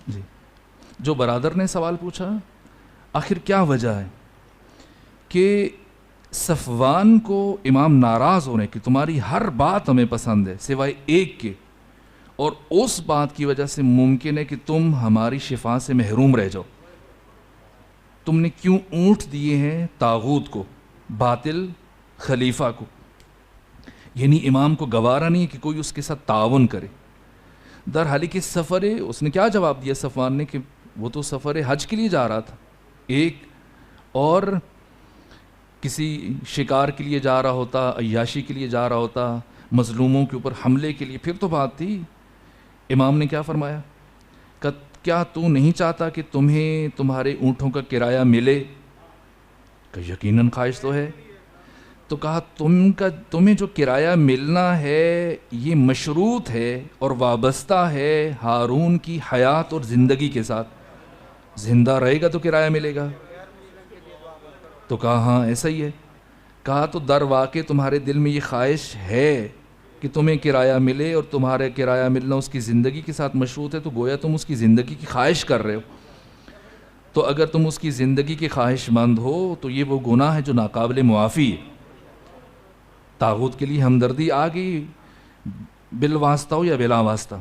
جی جو برادر نے سوال پوچھا آخر کیا وجہ ہے کہ صفوان کو امام ناراض ہونے کی تمہاری ہر بات ہمیں پسند ہے سوائے ایک کے، اور اس بات کی وجہ سے ممکن ہے کہ تم ہماری شفا سے محروم رہ جاؤ. تم نے کیوں اونٹ دیے ہیں طاغوت کو، باطل خلیفہ کو؟ یعنی امام کو گوارا نہیں کہ کوئی اس کے ساتھ تعاون کرے. در حالی کہ سفر، اس نے کیا جواب دیا صفوان نے کہ وہ تو سفر حج کے لیے جا رہا تھا ایک، اور کسی شکار کے لیے جا رہا ہوتا، عیاشی کے لیے جا رہا ہوتا، مظلوموں کے اوپر حملے کے لیے، پھر تو بات تھی. امام نے کیا فرمایا کہ کیا تو نہیں چاہتا کہ تمہیں تمہارے اونٹوں کا کرایہ ملے؟ کہ یقیناً خواہش تو ہے. تو کہا تمہیں جو کرایہ ملنا ہے یہ مشروط ہے اور وابستہ ہے ہارون کی حیات اور زندگی کے ساتھ. زندہ رہے گا تو کرایہ ملے گا. تو کہا ہاں ایسا ہی ہے. کہا تو در واقع تمہارے دل میں یہ خواہش ہے کہ تمہیں کرایہ ملے اور تمہارا کرایہ ملنا اس کی زندگی کے ساتھ مشروط ہے، تو گویا تم اس کی زندگی کی خواہش کر رہے ہو. تو اگر تم اس کی زندگی کی خواہش مند ہو تو یہ وہ گناہ ہے جو ناقابل معافی ہے. طاغوت کے لیے ہمدردی آ گئی بالواسطہ ہو یا بلا واسطہ.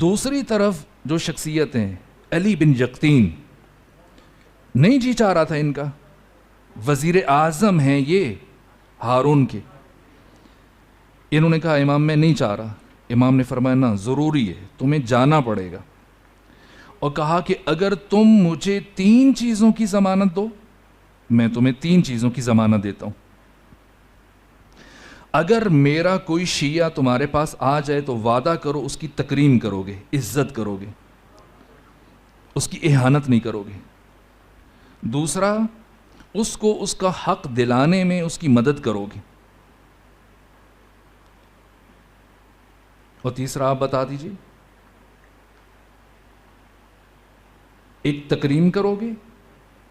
دوسری طرف جو شخصیتیں، علی بن یقطین، نہیں جی چاہ رہا تھا ان کا، وزیر اعظم ہیں یہ ہارون کے. انہوں نے کہا امام میں نہیں چاہ رہا. امام نے فرمایا نہ، ضروری ہے، تمہیں جانا پڑے گا. اور کہا کہ اگر تم مجھے 3 چیزوں کی ضمانت دو، میں تمہیں 3 چیزوں کی ضمانت دیتا ہوں. اگر میرا کوئی شیعہ تمہارے پاس آ جائے تو وعدہ کرو اس کی تکریم کرو گے، عزت کرو گے، اس کی اہانت نہیں کرو گے. دوسرا، اس کو اس کا حق دلانے میں اس کی مدد کرو گے. اور تیسرا آپ بتا دیجئے. ایک تکریم کرو گے،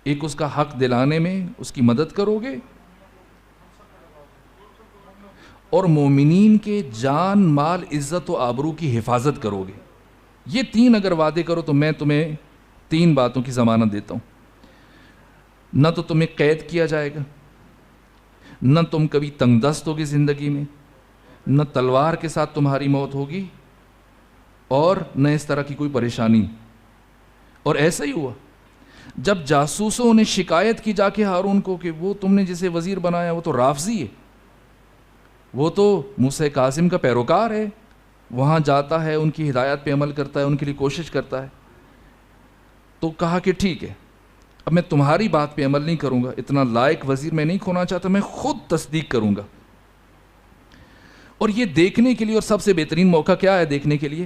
ایک اس کا حق دلانے میں اس کی مدد کرو گے، اور مومنین کے جان مال عزت و آبرو کی حفاظت کرو گے. یہ 3 اگر وعدے کرو تو میں تمہیں 3 باتوں کی ضمانت دیتا ہوں. نہ تو تمہیں قید کیا جائے گا، نہ تم کبھی تنگ دست ہوگی زندگی میں، نہ تلوار کے ساتھ تمہاری موت ہوگی، اور نہ اس طرح کی کوئی پریشانی. اور ایسا ہی ہوا. جب جاسوسوں نے شکایت کی جا کے ہارون کو کہ وہ تم نے جسے وزیر بنایا وہ تو رافضی ہے، وہ تو موسیٰ کاظم کا پیروکار ہے، وہاں جاتا ہے، ان کی ہدایات پہ عمل کرتا ہے، ان کے لیے کوشش کرتا ہے. تو کہا کہ ٹھیک ہے، اب میں تمہاری بات پہ عمل نہیں کروں گا، اتنا لائق وزیر میں نہیں کھونا چاہتا، میں خود تصدیق کروں گا. اور یہ دیکھنے کے لیے، اور سب سے بہترین موقع کیا ہے دیکھنے کے لیے؟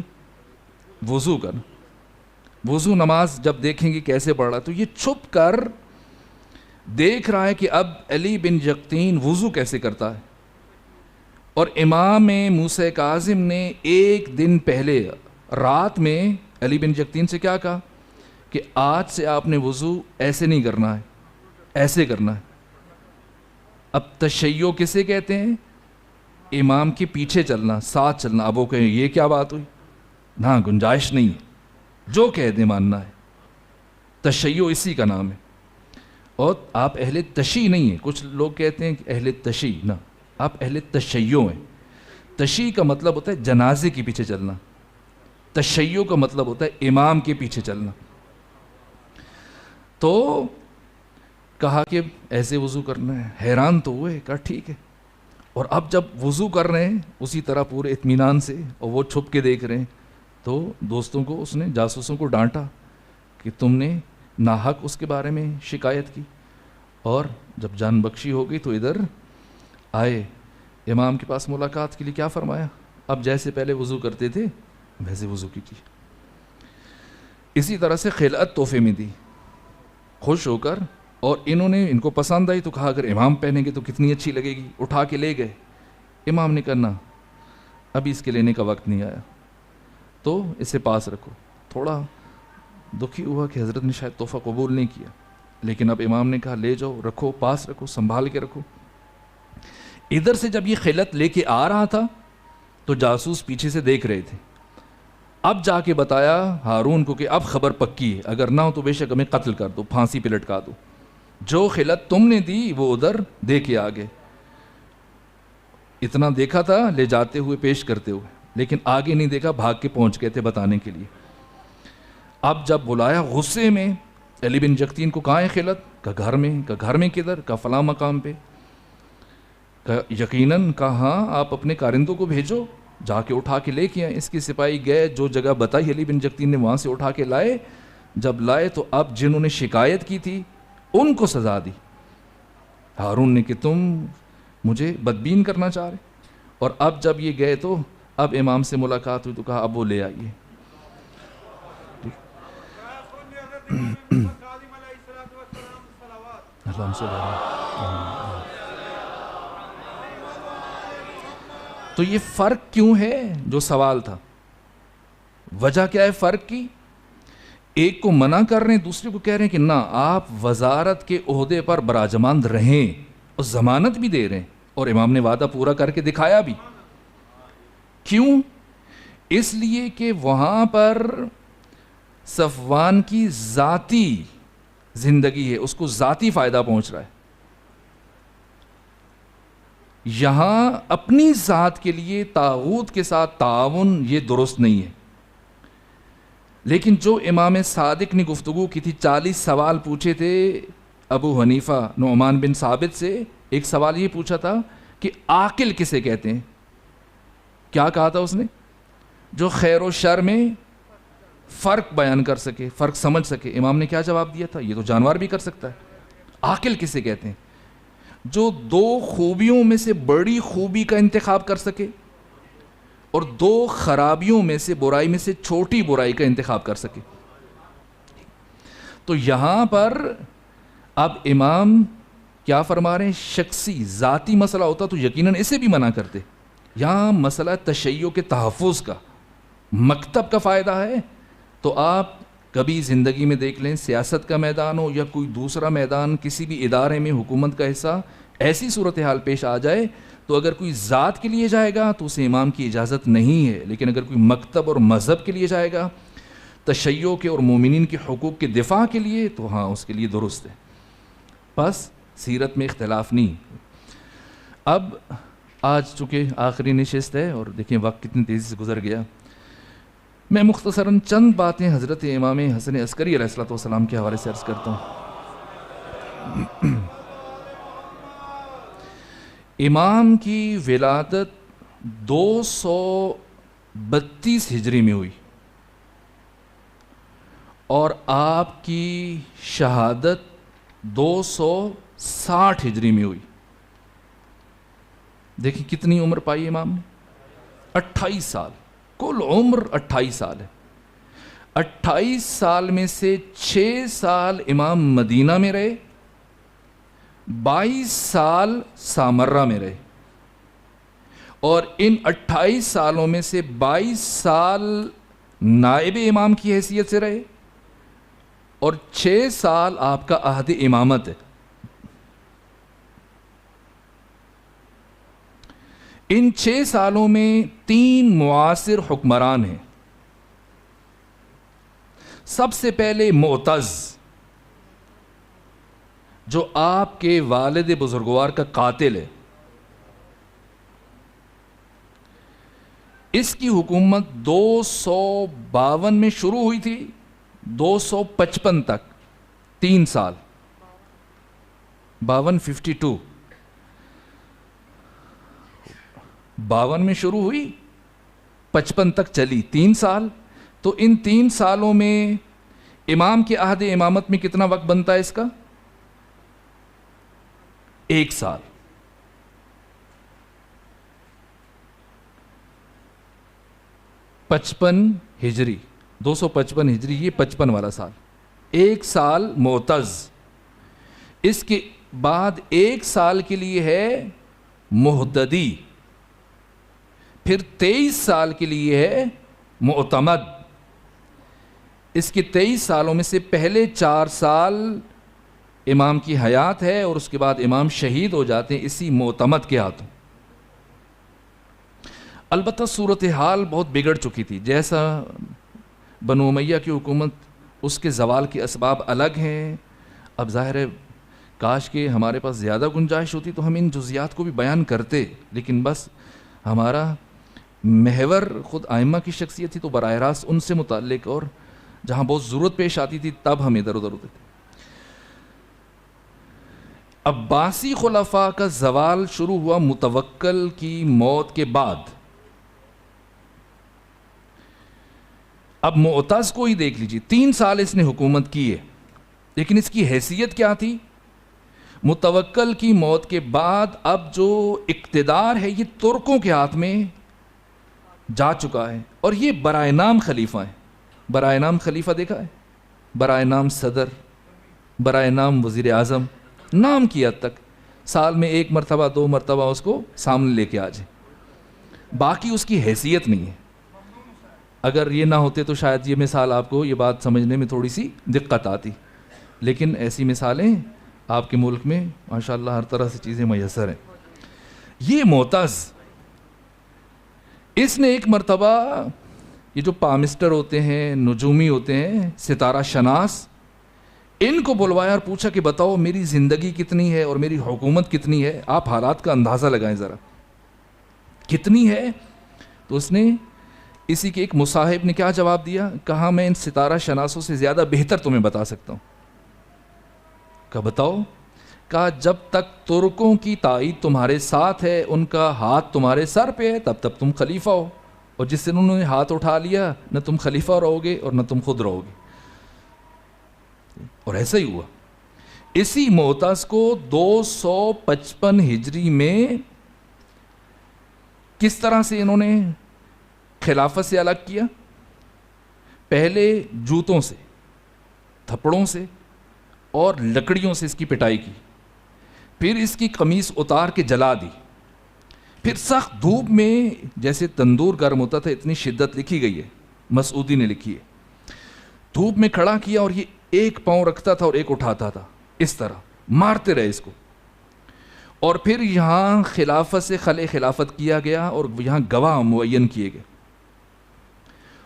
وضو کرنا. وضو نماز جب دیکھیں گے کیسے پڑھ رہا، تو یہ چھپ کر دیکھ رہا ہے کہ اب علی بن یقطین وضو کیسے کرتا ہے. اور امام موسیٰ کاظم نے ایک دن پہلے رات میں علی بن یقطین سے کیا کہا کہ آج سے آپ نے وضو ایسے نہیں کرنا ہے، ایسے کرنا ہے. اب تشیع کسے کہتے ہیں؟ امام کے پیچھے چلنا، ساتھ چلنا. اب وہ کہیں یہ کیا بات ہوئی؟ نہ، گنجائش نہیں ہے، جو کہہ دیں ماننا ہے. تشیع اسی کا نام ہے. اور آپ اہل تشیع نہیں ہیں. کچھ لوگ کہتے ہیں کہ اہل تشیع، نہ، آپ اہل تشیع ہیں. تشیع کا مطلب ہوتا ہے جنازے کے پیچھے چلنا، تشیع کا مطلب ہوتا ہے امام کے پیچھے چلنا. تو کہا کہ ایسے وضو کرنا ہے. حیران تو ہوئے، کہا ٹھیک ہے. اور اب جب وضو کر رہے ہیں اسی طرح پورے اطمینان سے، اور وہ چھپ کے دیکھ رہے ہیں، تو دوستوں کو، اس نے جاسوسوں کو ڈانٹا کہ تم نے ناحق اس کے بارے میں شکایت کی. اور جب جان بخشی ہو گئی تو ادھر آئے امام کے پاس ملاقات کے لیے. کیا فرمایا؟ اب جیسے پہلے وضو کرتے تھے ویسے وضو کیجیے. اسی طرح سے خلعت تحفے میں دی، خوش ہو کر. اور انہوں نے، ان کو پسند آئی تو کہا اگر امام پہنیں گے تو کتنی اچھی لگے گی. اٹھا کے لے گئے. امام نے کہا ابھی اس کے لینے کا وقت نہیں آیا، تو اسے پاس رکھو. تھوڑا دکھی ہوا کہ حضرت نے شاید تحفہ قبول نہیں کیا، لیکن اب امام نے کہا لے جاؤ، رکھو، پاس رکھو، سنبھال کے رکھو. ادھر سے جب یہ خلعت لے کے آ رہا تھا تو جاسوس پیچھے سے دیکھ رہے تھے. اب جا کے بتایا ہارون کو کہ اب خبر پکی ہے، اگر نہ ہو تو بے شک ہمیں قتل کر دو، پھانسی پہ لٹکا دو، جو خلعت تم نے دی وہ ادھر دے کے آگے، اتنا دیکھا تھا لے جاتے ہوئے پیش کرتے ہوئے، لیکن آگے نہیں دیکھا، بھاگ کے پہنچ گئے تھے بتانے کے لیے۔ اب جب بلایا غصے میں علی بن جختین کو، کہاں ہے خلعت؟ کہ گھر میں۔ کہ گھر میں کدھر؟ کہ فلاں مقام پہ۔ کہ یقیناً، کہا ہاں آپ اپنے کارندوں کو بھیجو، جا کے اٹھا کے لے کے آئے۔ اس کے سپاہی گئے، جو جگہ بتائی علی بن جختین نے وہاں سے اٹھا کے لائے۔ جب لائے تو اب جنہوں نے شکایت کی تھی ان کو سزا دی۔ ہارون نے کہ تم مجھے بدبین کرنا چاہ رہے، اور اب جب یہ گئے تو اب امام سے ملاقات ہوئی تو کہا اب وہ لے آئیے۔ تو یہ فرق کیوں ہے جو سوال تھا؟ وجہ کیا ہے فرق کی؟ ایک کو منع کر رہے ہیں، دوسرے کو کہہ رہے ہیں کہ نہ، آپ وزارت کے عہدے پر براجماند رہیں، اور ضمانت بھی دے رہے ہیں، اور امام نے وعدہ پورا کر کے دکھایا بھی۔ کیوں؟ اس لیے کہ وہاں پر صفوان کی ذاتی زندگی ہے، اس کو ذاتی فائدہ پہنچ رہا ہے۔ یہاں اپنی ذات کے لیے طاغوت کے ساتھ تعاون یہ درست نہیں ہے۔ لیکن جو امام صادق نے گفتگو کی تھی، 40 سوال پوچھے تھے ابو حنیفہ نعمان بن ثابت سے، ایک سوال یہ پوچھا تھا کہ عاقل کسے کہتے ہیں؟ کیا کہا تھا اس نے؟ جو خیر و شر میں فرق بیان کر سکے، فرق سمجھ سکے۔ امام نے کیا جواب دیا تھا؟ یہ تو جانور بھی کر سکتا ہے۔ عاقل کسے کہتے ہیں؟ جو دو خوبیوں میں سے بڑی خوبی کا انتخاب کر سکے، اور دو خرابیوں میں سے، برائی میں سے چھوٹی برائی کا انتخاب کر سکے۔ تو یہاں پر اب امام کیا فرما رہے ہیں؟ شخصی ذاتی مسئلہ ہوتا تو یقیناً اسے بھی منع کرتے۔ یہاں مسئلہ تشیع کے تحفظ کا، مکتب کا فائدہ ہے۔ تو آپ کبھی زندگی میں دیکھ لیں، سیاست کا میدان ہو یا کوئی دوسرا میدان، کسی بھی ادارے میں حکومت کا حصہ، ایسی صورتحال پیش آ جائے تو اگر کوئی ذات کے لیے جائے گا تو اسے امام کی اجازت نہیں ہے، لیکن اگر کوئی مکتب اور مذہب کے لیے جائے گا، تشیع کے اور مومنین کے حقوق کے دفاع کے لیے، تو ہاں اس کے لیے درست ہے۔ بس سیرت میں اختلاف نہیں۔ اب آج چونکہ آخری نشست ہے اور دیکھیں وقت کتنی تیزی سے گزر گیا، میں مختصراً چند باتیں حضرت امام حسن عسکری علیہ السلام کے حوالے سے عرض کرتا ہوں۔ امام کی ولادت 232 ہجری میں ہوئی اور آپ کی شہادت 260 ہجری میں ہوئی۔ دیکھیں کتنی عمر پائی امام نے؟ 28 سال، کل عمر 28 سال ہے۔ 28 سال میں سے 6 سال امام مدینہ میں رہے، 22 سال سامرہ میں رہے، اور ان 28 سالوں میں سے 22 سال نائب امام کی حیثیت سے رہے، اور 6 سال آپ کا عہد امامت ہے۔ ان 6 سالوں میں 3 معاصر حکمران ہیں۔ سب سے پہلے معتز، جو آپ کے والد بزرگوار کا قاتل ہے، اس کی حکومت 252 میں شروع ہوئی تھی، 255 تک 3 سال، 52 میں شروع ہوئی، 55 تک چلی، 3 سال۔ تو ان 3 سالوں میں امام کے عہد امامت میں کتنا وقت بنتا ہے اس کا؟ 1 سال۔ پچپن ہجری، 255 ہجری، یہ 55 والا سال، 1 سال معتز۔ اس کے بعد 1 سال کے لیے ہے مہتدی، پھر 23 سال کے لیے ہے معتمد۔ اس کے 23 سالوں میں سے پہلے 4 سال امام کی حیات ہے، اور اس کے بعد امام شہید ہو جاتے ہیں اسی معتمد کے ہاتھوں۔ البتہ صورتحال بہت بگڑ چکی تھی، جیسا بنو امیہ کی حکومت، اس کے زوال کے اسباب الگ ہیں. اب ظاہر ہے کاش کہ ہمارے پاس زیادہ گنجائش ہوتی تو ہم ان جزیات کو بھی بیان کرتے، لیکن بس ہمارا محور خود ائمہ کی شخصیت تھی تو براہ راست ان سے متعلق، اور جہاں بہت ضرورت پیش آتی تھی تب ہم ادھر ادھر ہوتے تھے. عباسی خلفاء کا زوال شروع ہوا متوکل کی موت کے بعد. اب معتز کو ہی دیکھ لیجیے، 3 سال اس نے حکومت کی ہے، لیکن اس کی حیثیت کیا تھی؟ متوکل کی موت کے بعد اب جو اقتدار ہے یہ ترکوں کے ہاتھ میں جا چکا ہے، اور یہ برائے نام خلیفہ ہیں. برائے نام خلیفہ دیکھا ہے؟ برائے نام صدر، برائے نام وزیر اعظم، نام کی حد تک سال میں 1 مرتبہ 2 مرتبہ اس کو سامنے لے کے آ جائے، باقی اس کی حیثیت نہیں ہے. اگر یہ نہ ہوتے تو شاید یہ مثال آپ کو یہ بات سمجھنے میں تھوڑی سی دقت آتی، لیکن ایسی مثالیں آپ کے ملک میں ماشاءاللہ ہر طرح سے چیزیں میسر ہیں. یہ معتز، اس نے ایک مرتبہ، یہ جو پامسٹر ہوتے ہیں، نجومی ہوتے ہیں، ستارہ شناس، ان کو بلوایا اور پوچھا کہ بتاؤ میری زندگی کتنی ہے اور میری حکومت کتنی ہے، آپ حالات کا اندازہ لگائیں ذرا کتنی ہے. تو اس نے، اسی کے ایک مصاحب نے کیا جواب دیا؟ کہا میں ان ستارہ شناسوں سے زیادہ بہتر تمہیں بتا سکتا ہوں. کہا بتاؤ؟ کہا جب تک ترکوں کی تائید تمہارے ساتھ ہے، ان کا ہاتھ تمہارے سر پہ ہے، تب تک تم خلیفہ ہو، اور جس دن انہوں نے ہاتھ اٹھا لیا نہ تم خلیفہ رہو گے اور نہ تم خود رہو گے. اور ایسا ہی ہوا. اسی معتز کو 255 ہجری میں کس طرح سے انہوں نے خلافت سے الگ کیا؟ پہلے جوتوں سے، تھپڑوں سے اور لکڑیوں سے اس کی پٹائی کی، پھر اس کی قمیص اتار کے جلا دی، پھر سخت دھوپ میں، جیسے تندور گرم ہوتا تھا اتنی شدت لکھی گئی ہے، مسعودی نے لکھی ہے، دھوپ میں کھڑا کیا اور یہ 1 پاؤں رکھتا تھا اور 1 اٹھاتا تھا، اس طرح مارتے رہے اس کو. اور پھر یہاں خلافت سے خلع خلافت کیا گیا اور یہاں گواہ معین کیے گئے،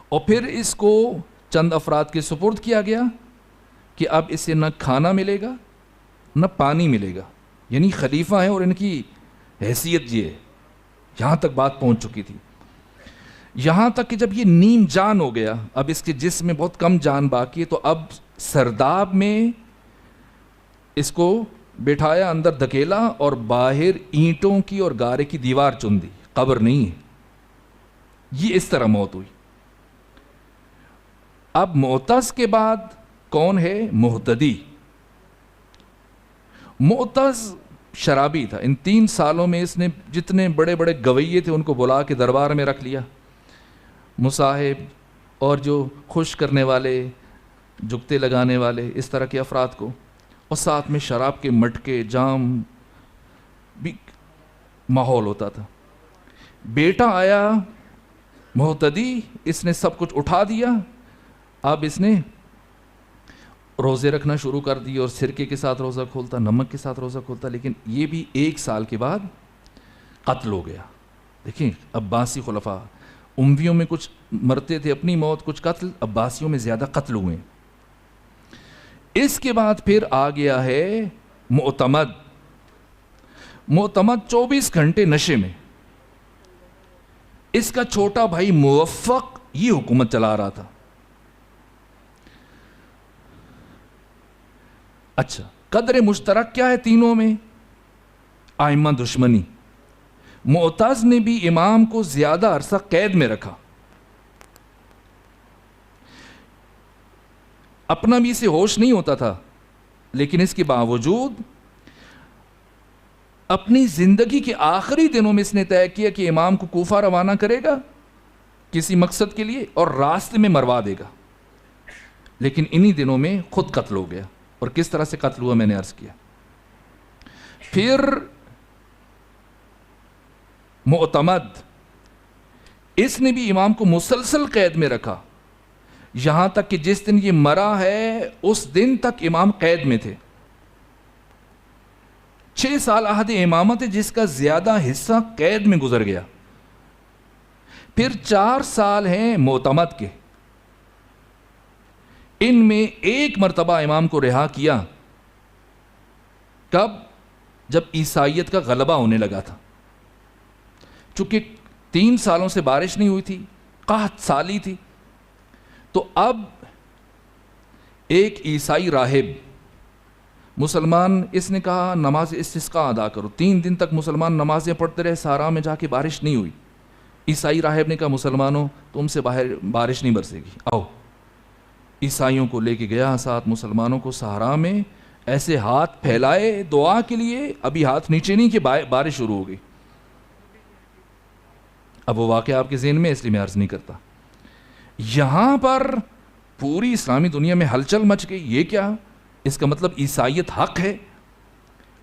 اور پھر اس کو چند افراد کے سپرد کیا گیا کہ اب اسے نہ کھانا ملے گا نہ پانی ملے گا. یعنی خلیفہ ہیں اور ان کی حیثیت یہ ہے. یہاں تک بات پہنچ چکی تھی، یہاں تک کہ جب یہ نیم جان ہو گیا، اب اس کے جسم میں بہت کم جان باقی ہے، تو اب سرداب میں اس کو بٹھایا، اندر دھکیلا اور باہر اینٹوں کی اور گارے کی دیوار چن دی. قبر نہیں ہے، یہ اس طرح موت ہوئی. اب معتز کے بعد کون ہے؟ مہتدی. معتز شرابی تھا. ان 3 سالوں میں اس نے جتنے بڑے بڑے گویے تھے ان کو بلا کے دربار میں رکھ لیا، مصاحب اور جو خوش کرنے والے، جگتے لگانے والے، اس طرح کے افراد کو، اور ساتھ میں شراب کے مٹکے، جام بھی ماحول ہوتا تھا. بیٹا آیا مہتدی، اس نے سب کچھ اٹھا دیا. اب اس نے روزے رکھنا شروع کر دی اور سرکے کے ساتھ روزہ کھولتا، نمک کے ساتھ روزہ کھولتا، لیکن یہ بھی 1 سال کے بعد قتل ہو گیا. دیکھیں عباسی خلفاء، امویوں میں کچھ مرتے تھے اپنی موت، کچھ قتل، عباسیوں میں زیادہ قتل ہوئے. اس کے بعد پھر آ گیا ہے معتمد. معتمد 24 گھنٹے نشے میں. اس کا چھوٹا بھائی موفق یہ حکومت چلا رہا تھا. اچھا، قدر مشترک کیا ہے تینوں میں؟ ائمہ دشمنی. معتز نے بھی امام کو زیادہ عرصہ قید میں رکھا، اپنا بھی اسے ہوش نہیں ہوتا تھا، لیکن اس کے باوجود اپنی زندگی کے آخری دنوں میں اس نے طے کیا کہ امام کو کوفہ روانہ کرے گا کسی مقصد کے لیے اور راستے میں مروا دے گا. لیکن انہی دنوں میں خود قتل ہو گیا. اور کس طرح سے قتل ہوا میں نے عرض کیا. پھر معتمد، اس نے بھی امام کو مسلسل قید میں رکھا، یہاں تک کہ جس دن یہ مرا ہے اس دن تک امام قید میں تھے. 6 سال عہد امامت ہے جس کا زیادہ حصہ قید میں گزر گیا. پھر 4 سال ہیں معتمد کے. ان میں ایک مرتبہ امام کو رہا کیا، کب؟ جب عیسائیت کا غلبہ ہونے لگا تھا. چونکہ 3 سالوں سے بارش نہیں ہوئی تھی، قحط سالی تھی، تو اب ایک عیسائی راہب مسلمان، اس نے کہا نماز استسقاء ادا کرو. 3 دن تک مسلمان نمازیں پڑھتے رہے، صحرا میں جا کے بارش نہیں ہوئی. عیسائی راہب نے کہا مسلمانوں تم سے باہر بارش نہیں برسے گی، آؤ. عیسائیوں کو لے کے گیا ساتھ مسلمانوں کو صحرا میں، ایسے ہاتھ پھیلائے دعا کے لیے، ابھی ہاتھ نیچے نہیں کہ بارش شروع ہو گئی. اب وہ واقعہ آپ کے ذہن میں، اس لیے میں عرض نہیں کرتا. یہاں پر پوری اسلامی دنیا میں ہلچل مچ گئی، یہ کیا؟ اس کا مطلب عیسائیت حق ہے.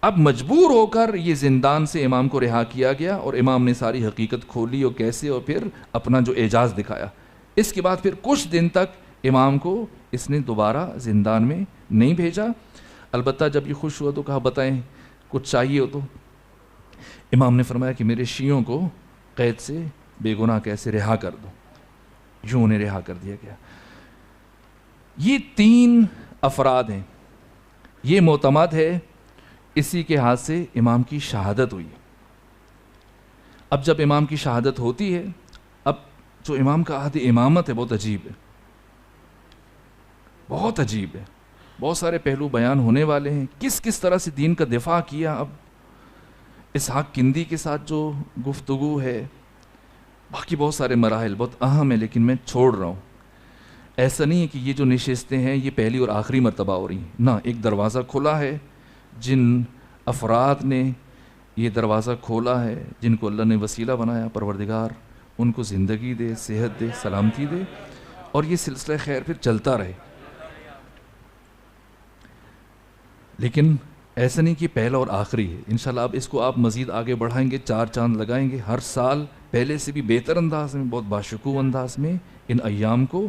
اب مجبور ہو کر یہ زندان سے امام کو رہا کیا گیا، اور امام نے ساری حقیقت کھولی اور کیسے، اور پھر اپنا جو اعجاز دکھایا. اس کے بعد پھر کچھ دن تک امام کو اس نے دوبارہ زندان میں نہیں بھیجا. البتہ جب یہ خوش ہوا تو کہا بتائیں کچھ چاہیے ہو تو. امام نے فرمایا کہ میرے شیعوں کو قید سے بے گناہ کیسے رہا کر دو. یوں انہیں رہا کر دیا گیا. یہ 3 افراد ہیں. یہ معتمد ہے، اسی کے ہاتھ سے امام کی شہادت ہوئی. اب جب امام کی شہادت ہوتی ہے، اب جو امام کا عہد امامت ہے بہت عجیب ہے، بہت عجیب ہے. بہت سارے پہلو بیان ہونے والے ہیں، کس کس طرح سے دین کا دفاع کیا. اب اسحاق کندی کے ساتھ جو گفتگو ہے، باقی بہت سارے مراحل بہت اہم ہیں، لیکن میں چھوڑ رہا ہوں. ایسا نہیں ہے کہ یہ جو نشستیں ہیں یہ پہلی اور آخری مرتبہ ہو رہی ہیں، نہ، ایک دروازہ کھلا ہے. جن افراد نے یہ دروازہ کھولا ہے، جن کو اللہ نے وسیلہ بنایا، پروردگار ان کو زندگی دے، صحت دے، سلامتی دے، اور یہ سلسلہ خیر پھر چلتا رہے. لیکن ایسا نہیں کہ پہلا اور آخری ہے. انشاءاللہ اب اس کو آپ مزید آگے بڑھائیں گے، 4 چاند لگائیں گے. ہر سال پہلے سے بھی بہتر انداز میں، بہت باشکوہ انداز میں ان ایام کو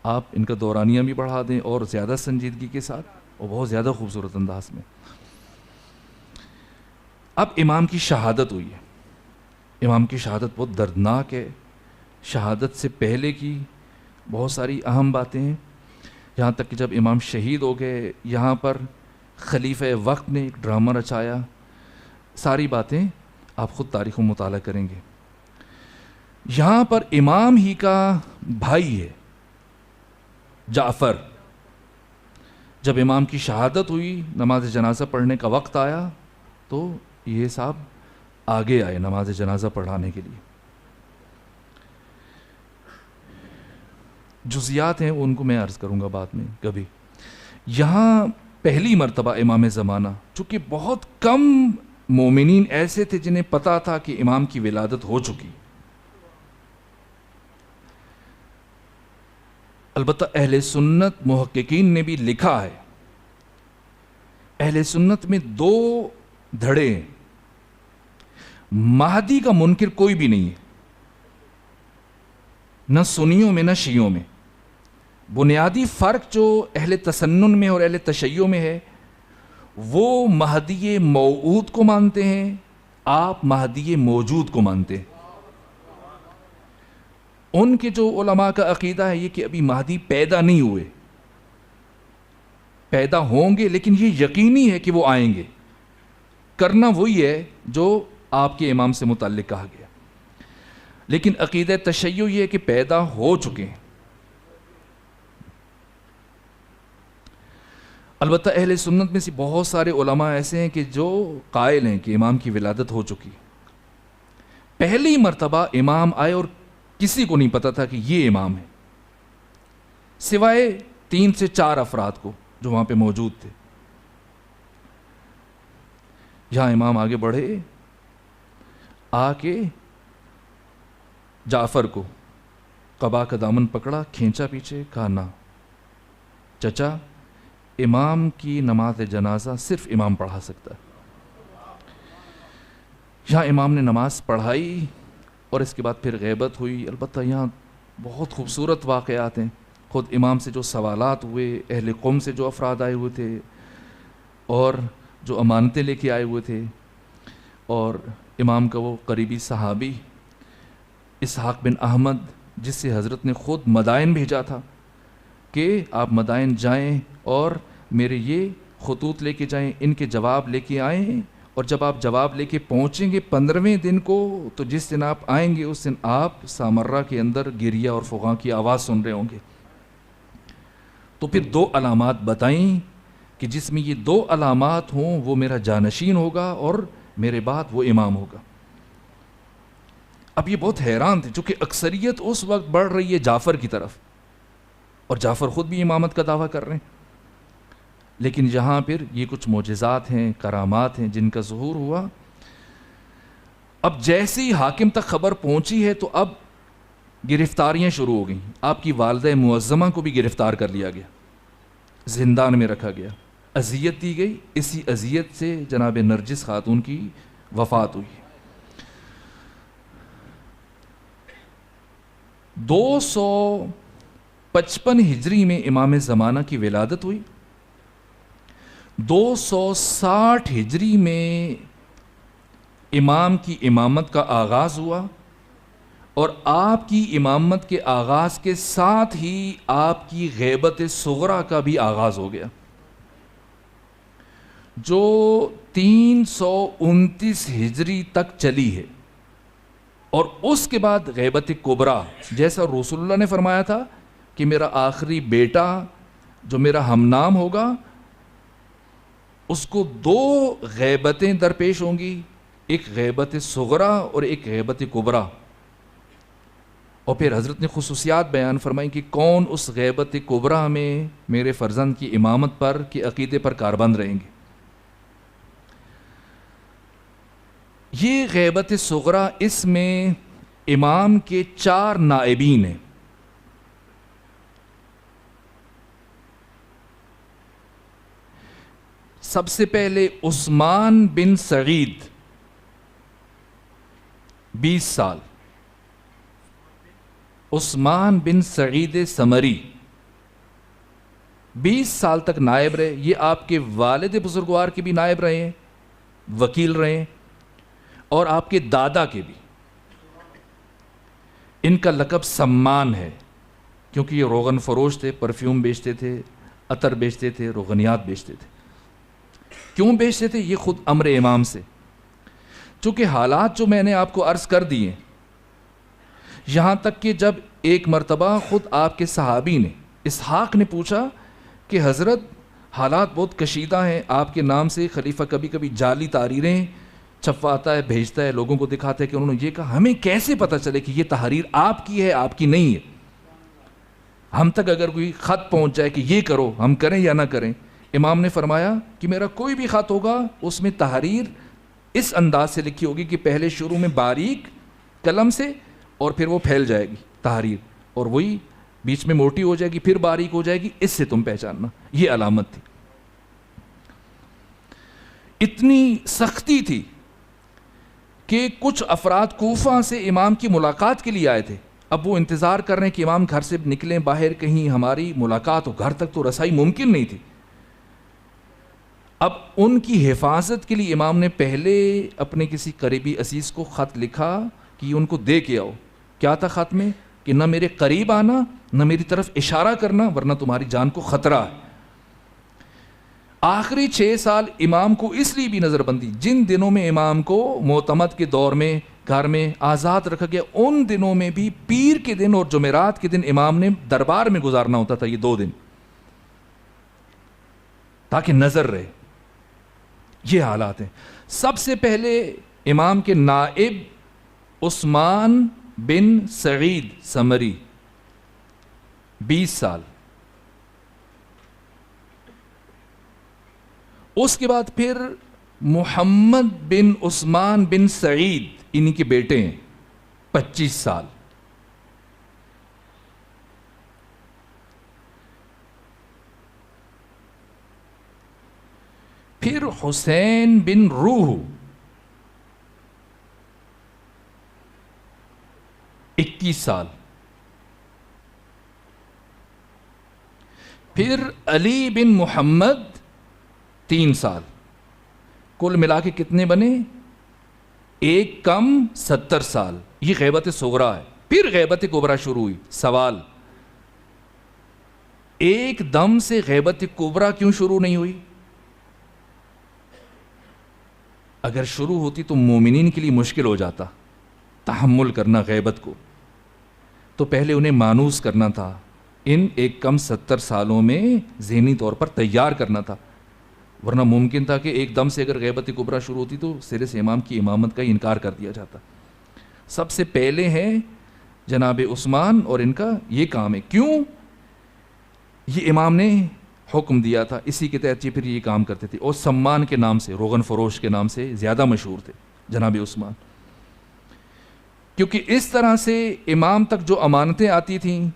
آپ ان کا دورانیہ بھی بڑھا دیں، اور زیادہ سنجیدگی کے ساتھ، اور بہت زیادہ خوبصورت انداز میں. اب امام کی شہادت ہوئی ہے. امام کی شہادت بہت دردناک ہے. شہادت سے پہلے کی بہت ساری اہم باتیں ہیں، یہاں تک کہ جب امام شہید ہو گئے، یہاں پر خلیفہ وقت نے ایک ڈرامہ رچایا. ساری باتیں آپ خود تاریخ و مطالعہ کریں گے. یہاں پر امام ہی کا بھائی ہے جعفر. جب امام کی شہادت ہوئی، نماز جنازہ پڑھنے کا وقت آیا، تو یہ صاحب آگے آئے نماز جنازہ پڑھانے کے لیے. جزیات ہیں ان کو میں عرض کروں گا بعد میں کبھی. یہاں پہلی مرتبہ امام زمانہ، چونکہ بہت کم مومنین ایسے تھے جنہیں پتا تھا کہ امام کی ولادت ہو چکی. البتہ اہل سنت محققین نے بھی لکھا ہے، اہل سنت میں 2 دھڑے ہیں. مہدی کا منکر کوئی بھی نہیں ہے، نہ سنیوں میں نہ شیعوں میں. بنیادی فرق جو اہل تسنن میں اور اہل تشیع میں ہے، وہ مہدی موعود کو مانتے ہیں، آپ مہدی موجود کو مانتے ہیں. ان کے جو علماء کا عقیدہ ہے یہ کہ ابھی مہدی پیدا نہیں ہوئے، پیدا ہوں گے، لیکن یہ یقینی ہے کہ وہ آئیں گے. کرنا وہی ہے جو آپ کے امام سے متعلق کہا گیا. لیکن عقیدہ تشیع یہ ہے کہ پیدا ہو چکے ہیں. البتہ اہل سنت میں سے بہت سارے علماء ایسے ہیں کہ جو قائل ہیں کہ امام کی ولادت ہو چکی. پہلی مرتبہ امام آئے اور کسی کو نہیں پتا تھا کہ یہ امام ہے، سوائے 3 سے 4 افراد کو جو وہاں پہ موجود تھے. یہاں امام آگے بڑھے، آ کے جعفر کو قبا کا دامن پکڑا، کھینچا پیچھے، کہا نہ چچا، امام کی نماز جنازہ صرف امام پڑھا سکتا ہے. یہاں امام نے نماز پڑھائی اور اس کے بعد پھر غیبت ہوئی. البتہ یہاں بہت خوبصورت واقعات ہیں. خود امام سے جو سوالات ہوئے، اہل قوم سے جو افراد آئے ہوئے تھے اور جو امانتیں لے کے آئے ہوئے تھے، اور امام کا وہ قریبی صحابی اسحاق بن احمد جس سے حضرت نے خود مدائن بھیجا تھا، کہ آپ مدائن جائیں اور میرے یہ خطوط لے کے جائیں، ان کے جواب لے کے آئیں، اور جب آپ جواب لے کے پہنچیں گے 15ویں دن کو، تو جس دن آپ آئیں گے اس دن آپ سامرہ کے اندر گریہ اور فغاں کی آواز سن رہے ہوں گے۔ تو پھر 2 علامات بتائیں کہ جس میں یہ 2 علامات ہوں وہ میرا جانشین ہوگا اور میرے بعد وہ امام ہوگا۔ اب یہ بہت حیران تھے، چونکہ اکثریت اس وقت بڑھ رہی ہے جعفر کی طرف، اور جعفر خود بھی امامت کا دعویٰ کر رہے ہیں، لیکن یہاں پھر یہ کچھ معجزات ہیں، کرامات ہیں جن کا ظہور ہوا۔ اب جیسے ہی حاکم تک خبر پہنچی ہے تو اب گرفتاریاں شروع ہو گئیں۔ آپ کی والدہ معظمہ کو بھی گرفتار کر لیا گیا، زندان میں رکھا گیا، اذیت دی گئی۔ اسی اذیت سے جناب نرجس خاتون کی وفات ہوئی۔ 255 ہجری میں امام زمانہ کی ولادت ہوئی۔ 260 ہجری میں امام کی امامت کا آغاز ہوا، اور آپ کی امامت کے آغاز کے ساتھ ہی آپ کی غیبت صغریٰ کا بھی آغاز ہو گیا، جو 329 ہجری تک چلی ہے۔ اور اس کے بعد غیبت کبریٰ، جیسا رسول اللہ نے فرمایا تھا کہ میرا آخری بیٹا جو میرا ہم نام ہوگا اس کو 2 غیبتیں درپیش ہوں گی، ایک غیبت صغریٰ اور ایک غیبت کبریٰ۔ اور پھر حضرت نے خصوصیات بیان فرمائی کہ کون اس غیبت کبریٰ میں میرے فرزند کی امامت پر کے عقیدے پر کاربند رہیں گے۔ یہ غیبت صغریٰ، اس میں امام کے 4 نائبین ہیں۔ سب سے پہلے عثمان بن سعید 20 سال، عثمان بن سعید سمری 20 سال تک نائب رہے۔ یہ آپ کے والد بزرگوار کے بھی نائب رہے ہیں، وکیل رہے ہیں، اور آپ کے دادا کے بھی۔ ان کا لقب سمان ہے، کیونکہ یہ روغن فروش تھے، پرفیوم بیچتے تھے، عطر بیچتے تھے، روغنیات بیچتے تھے۔ کیوں بیچتے تھے؟ یہ خود امر امام سے، چونکہ حالات جو میں نے آپ کو عرض کر دیے، یہاں تک کہ جب ایک مرتبہ خود آپ کے صحابی نے، اسحاق نے پوچھا کہ حضرت حالات بہت کشیدہ ہیں، آپ کے نام سے خلیفہ کبھی کبھی جعلی تحریریں چھپواتا ہے، بھیجتا ہے، لوگوں کو دکھاتا ہے، کہ انہوں نے یہ کہا ہمیں کیسے پتہ چلے کہ یہ تحریر آپ کی ہے آپ کی نہیں ہے؟ ہم تک اگر کوئی خط پہنچ جائے کہ یہ کرو، ہم کریں یا نہ کریں؟ امام نے فرمایا کہ میرا کوئی بھی خط ہوگا اس میں تحریر اس انداز سے لکھی ہوگی کہ پہلے شروع میں باریک قلم سے، اور پھر وہ پھیل جائے گی تحریر، اور وہی بیچ میں موٹی ہو جائے گی، پھر باریک ہو جائے گی، اس سے تم پہچاننا۔ یہ علامت تھی۔ اتنی سختی تھی کہ کچھ افراد کوفہ سے امام کی ملاقات کے لیے آئے تھے۔ اب وہ انتظار کر رہے ہیں کہ امام گھر سے نکلیں باہر، کہیں ہماری ملاقات ہو، گھر تک تو رسائی ممکن نہیں تھی۔ اب ان کی حفاظت کے لیے امام نے پہلے اپنے کسی قریبی عزیز کو خط لکھا کہ ان کو دے کے آؤ۔ کیا تھا خط میں؟ کہ نہ میرے قریب آنا، نہ میری طرف اشارہ کرنا، ورنہ تمہاری جان کو خطرہ ہے۔ آخری 6 سال امام کو اس لیے بھی نظر بندی، جن دنوں میں امام کو معتمد کے دور میں گھر میں آزاد رکھا گیا، ان دنوں میں بھی پیر کے دن اور جمعرات کے دن امام نے دربار میں گزارنا ہوتا تھا، یہ 2 دن، تاکہ نظر رہے۔ یہ حالات ہیں۔ سب سے پہلے امام کے نائب عثمان بن سعید سمری 20 سال، اس کے بعد پھر محمد بن عثمان بن سعید، انہی کے بیٹے ہیں، 25 سال، پھر حسین بن روح 21 سال، پھر علی بن محمد 3 سال، کل ملا کے کتنے بنے؟ 1 کم 70 سال۔ یہ غیبت صغریٰ ہے۔ پھر غیبت کبریٰ شروع ہوئی۔ سوال، ایک دم سے غیبت کبریٰ کیوں شروع نہیں ہوئی؟ اگر شروع ہوتی تو مومنین کے لیے مشکل ہو جاتا تحمل کرنا غیبت کو، تو پہلے انہیں مانوس کرنا تھا، ان ایک کم 70 سالوں میں ذہنی طور پر تیار کرنا تھا، ورنہ ممکن تھا کہ ایک دم سے اگر غیبت کبریٰ شروع ہوتی تو سرے سے امام کی امامت کا ہی انکار کر دیا جاتا۔ سب سے پہلے ہیں جناب عثمان، اور ان کا یہ کام ہے۔ کیوں؟ یہ امام نے حکم دیا تھا، اسی کے تحت یہ پھر یہ کام کرتے تھے، اور سمان کے نام سے، روغن فروش کے نام سے زیادہ مشہور تھے جناب عثمان، کیونکہ اس طرح سے امام تک جو امانتیں آتی تھیں،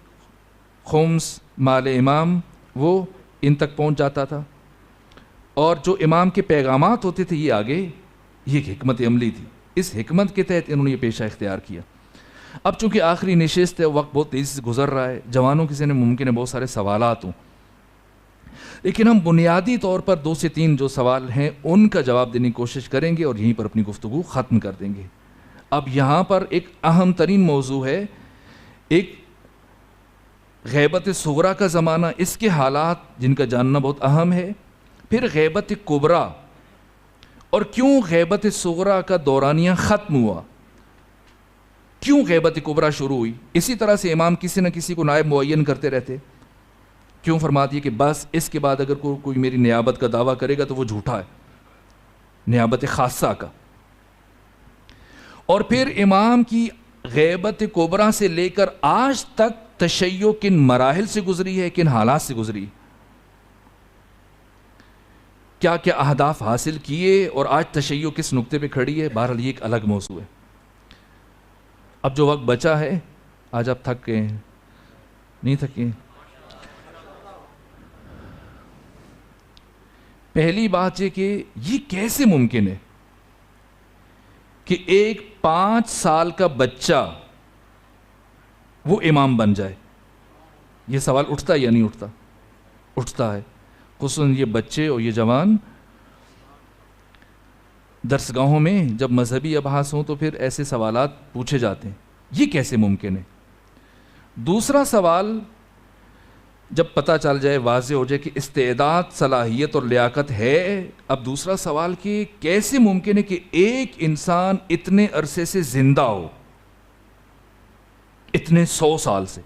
خمس مال امام، وہ ان تک پہنچ جاتا تھا، اور جو امام کے پیغامات ہوتے تھے یہ آگے، یہ ایک حکمت عملی تھی، اس حکمت کے تحت انہوں نے یہ پیشہ اختیار کیا۔ اب چونکہ آخری نشست ہے، وقت بہت تیزی سے گزر رہا ہے، جوانوں کے ذہن میں ممکن ہے بہت سارے سوالات ہوں، لیکن ہم بنیادی طور پر 2 سے 3 جو سوال ہیں ان کا جواب دینے کی کوشش کریں گے اور یہیں پر اپنی گفتگو ختم کر دیں گے۔ اب یہاں پر ایک اہم ترین موضوع ہے، ایک غیبت صغریٰ کا زمانہ، اس کے حالات جن کا جاننا بہت اہم ہے، پھر غیبت کبریٰ، اور کیوں غیبت صغریٰ کا دورانیہ ختم ہوا، کیوں غیبت کبریٰ شروع ہوئی۔ اسی طرح سے امام کسی نہ کسی کو نائب معین کرتے رہتے، کیوں فرما دیے کہ بس اس کے بعد اگر کوئی میری نیابت کا دعویٰ کرے گا تو وہ جھوٹا ہے، نیابت خاصہ کا۔ اور پھر امام کی غیبت کبریٰ سے لے کر آج تک تشیع کن مراحل سے گزری ہے، کن حالات سے گزری، کیا کیا اہداف حاصل کیے، اور آج تشیع کس نقطے پہ کھڑی ہے، بہرحال یہ ایک الگ موضوع ہے۔ اب جو وقت بچا ہے، آج آپ تھک گئے ہیں؟ نہیں تھکے؟ پہلی بات یہ کہ یہ کیسے ممکن ہے کہ ایک 5 سال کا بچہ وہ امام بن جائے؟ یہ سوال اٹھتا ہے یا نہیں اٹھتا؟ اٹھتا ہے، خصوصاً یہ بچے اور یہ جوان درسگاہوں میں جب مذہبی ابحاث ہوں تو پھر ایسے سوالات پوچھے جاتے ہیں، یہ کیسے ممکن ہے؟ دوسرا سوال جب پتہ چل جائے، واضح ہو جائے کہ استعداد، صلاحیت اور لیاقت ہے، اب دوسرا سوال کہ کیسے ممکن ہے کہ ایک انسان اتنے عرصے سے زندہ ہو، اتنے 100 سال سے۔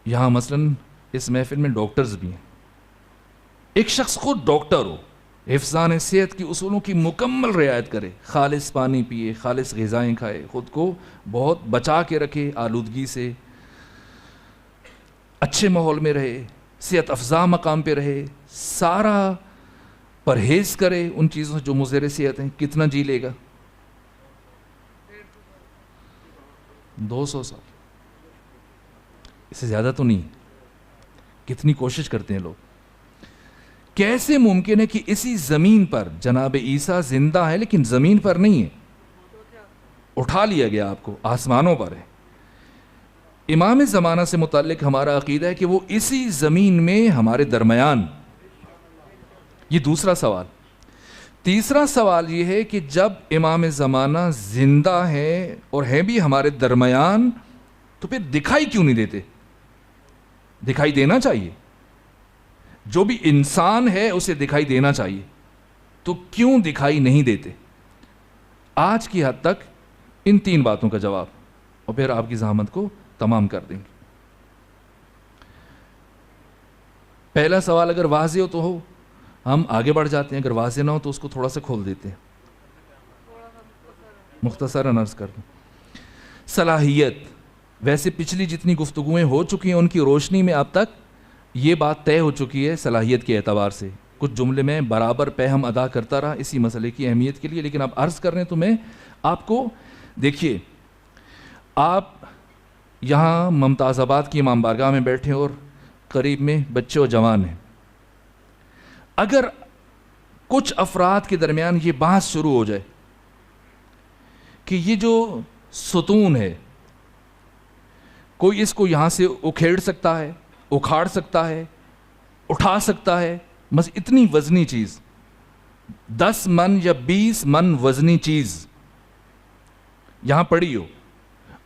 یہاں مثلاً اس محفل میں ڈاکٹرز بھی ہیں، ایک شخص خود ڈاکٹر ہو، حفظان صحت کی اصولوں کی مکمل رعایت کرے، خالص پانی پیے، خالص غذائیں کھائے، خود کو بہت بچا کے رکھے آلودگی سے، اچھے ماحول میں رہے، صحت افزا مقام پہ رہے، سارا پرہیز کرے ان چیزوں سے جو مضر صحت ہیں، کتنا جی لے گا؟ 200 سال، اس سے زیادہ تو نہیں۔ کتنی کوشش کرتے ہیں لوگ۔ کیسے ممکن ہے کہ اسی زمین پر جناب عیسیٰ زندہ ہے لیکن زمین پر نہیں ہے، اٹھا لیا گیا آپ کو، آسمانوں پر ہے۔ امام زمانہ سے متعلق ہمارا عقیدہ ہے کہ وہ اسی زمین میں ہمارے درمیان۔ یہ دوسرا سوال۔ تیسرا سوال یہ ہے کہ جب امام زمانہ زندہ ہے اور ہے بھی ہمارے درمیان تو پھر دکھائی کیوں نہیں دیتے؟ دکھائی دینا چاہیے، جو بھی انسان ہے اسے دکھائی دینا چاہیے، تو کیوں دکھائی نہیں دیتے؟ آج کی حد تک ان 3 باتوں کا جواب، اور پھر آپ کی زحمت کو تمام کر دیں گے۔ پہلا سوال اگر واضح ہو تو ہو، ہم آگے بڑھ جاتے ہیں، اگر واضح نہ ہو تو اس کو تھوڑا سا کھول دیتے ہیں، مختصراً عرض کر دوں۔ صلاحیت، ویسے پچھلی جتنی گفتگویں ہو چکی ہیں ان کی روشنی میں اب تک یہ بات طے ہو چکی ہے صلاحیت کے اعتبار سے، کچھ جملے میں برابر پہم ادا کرتا رہا اسی مسئلے کی اہمیت کے لیے، لیکن اب عرض کر رہے ہیں تو میں آپ کو دیکھیے، آپ یہاں ممتاز آباد کی امام بارگاہ میں بیٹھے اور قریب میں بچے اور جوان ہیں، اگر کچھ افراد کے درمیان یہ بحث شروع ہو جائے کہ یہ جو ستون ہے کوئی اس کو یہاں سے اکھیڑ سکتا ہے، اکھاڑ سکتا ہے، اٹھا سکتا ہے، بس اتنی وزنی چیز، 10 من یا 20 من وزنی چیز یہاں پڑی ہو،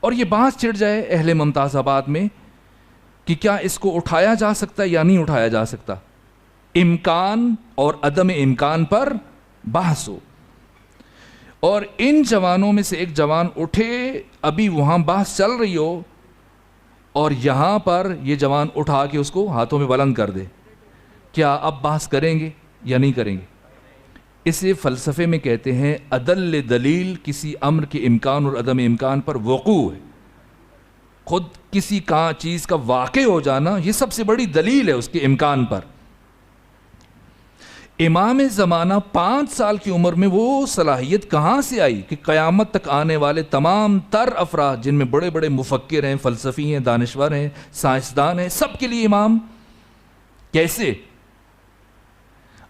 اور یہ بات چڑھ جائے اہل ممتاز آباد میں کہ کیا اس کو اٹھایا جا سکتا ہے یا نہیں اٹھایا جا سکتا، امکان اور عدم امکان پر بحث ہو، اور ان جوانوں میں سے ایک جوان اٹھے، ابھی وہاں بحث چل رہی ہو، اور یہاں پر یہ جوان اٹھا کے اس کو ہاتھوں میں بلند کر دے، کیا اب بحث کریں گے یا نہیں کریں گے؟ اسے فلسفے میں کہتے ہیں عدل دلیل کسی امر کے امکان اور عدم امکان پر وقوع ہے۔ خود کسی چیز کا واقع ہو جانا یہ سب سے بڑی دلیل ہے اس کے امکان پر۔ امام زمانہ 5 سال کی عمر میں وہ صلاحیت کہاں سے آئی کہ قیامت تک آنے والے تمام تر افراد، جن میں بڑے بڑے مفکر ہیں، فلسفی ہیں، دانشور ہیں، سائنسدان ہیں، سب کے لیے امام؟ کیسے؟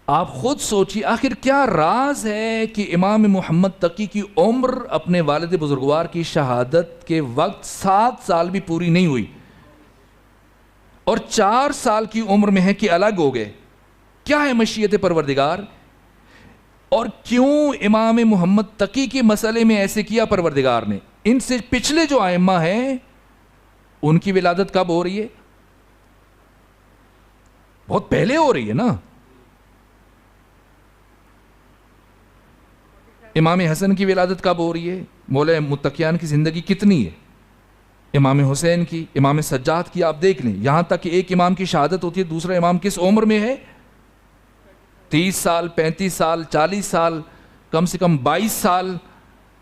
آپ خود سوچیے، آخر کیا راز ہے کہ امام محمد تقی کی عمر اپنے والد بزرگوار کی شہادت کے وقت 7 سال بھی پوری نہیں ہوئی، اور 4 سال کی عمر میں ہے کہ الگ ہو گئے؟ کیا ہے مشیت پروردگار؟ اور کیوں امام محمد تقی کے مسئلے میں ایسے کیا پروردگار نے؟ ان سے پچھلے جو ائمہ ہیں ان کی ولادت کب ہو رہی ہے؟ بہت پہلے ہو رہی ہے نا۔ امام حسن کی ولادت کب ہو رہی ہے؟ مولا متقیان کی زندگی کتنی ہے؟ امام حسین کی، امام سجاد کی آپ دیکھ لیں، یہاں تک کہ ایک امام کی شہادت ہوتی ہے، دوسرا امام کس عمر میں ہے؟ 30 سال، 35 سال، 40 سال، کم سے کم 22 سال۔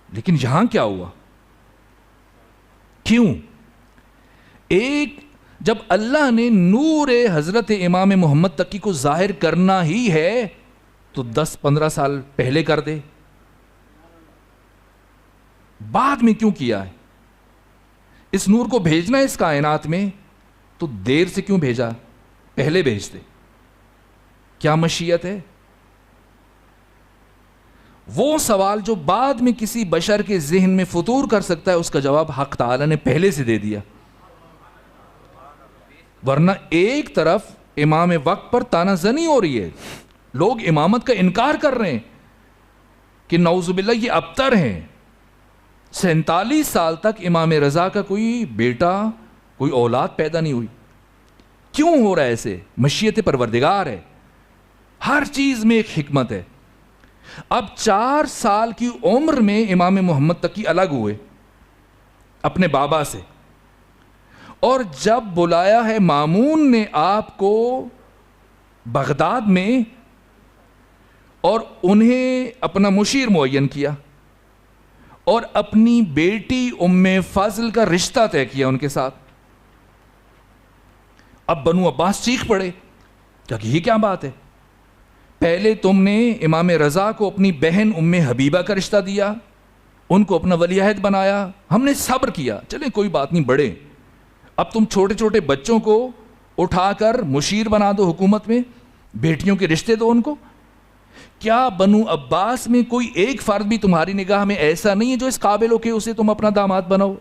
لیکن یہاں کیا ہوا؟ کیوں؟ ایک جب اللہ نے نور حضرت امام محمد تقی کو ظاہر کرنا ہی ہے تو 10-15 سال پہلے کر دے، بعد میں کیوں کیا ہے؟ اس نور کو بھیجنا اس کائنات میں تو دیر سے کیوں بھیجا؟ پہلے بھیج دے۔ کیا مشیت ہے؟ وہ سوال جو بعد میں کسی بشر کے ذہن میں فطور کر سکتا ہے، اس کا جواب حق تعالی نے پہلے سے دے دیا۔ ورنہ ایک طرف امام وقت پر تانا زنی ہو رہی ہے، لوگ امامت کا انکار کر رہے ہیں کہ نعوذ باللہ یہ ابتر ہیں۔ 47 سال تک امام رضا کا کوئی بیٹا، کوئی اولاد پیدا نہیں ہوئی۔ کیوں ہو رہا ہے ایسے؟ مشیت پروردگار ہے، ہر چیز میں ایک حکمت ہے۔ اب 4 سال کی عمر میں امام محمد تقی الگ ہوئے اپنے بابا سے، اور جب بلایا ہے مامون نے آپ کو بغداد میں اور انہیں اپنا مشیر معین کیا اور اپنی بیٹی ام فضل کا رشتہ طے کیا ان کے ساتھ، اب بنو عباس چیخ پڑے کہ یہ کیا بات ہے؟ پہلے تم نے امام رضا کو اپنی بہن ام حبیبہ کا رشتہ دیا، ان کو اپنا ولی عہد بنایا، ہم نے صبر کیا، چلیں کوئی بات نہیں بڑھے، اب تم چھوٹے چھوٹے بچوں کو اٹھا کر مشیر بنا دو حکومت میں، بیٹیوں کے رشتے دو ان کو۔ کیا بنو عباس میں کوئی ایک فرد بھی تمہاری نگاہ میں ایسا نہیں ہے جو اس قابل ہو کہ اسے تم اپنا داماد بناؤ؟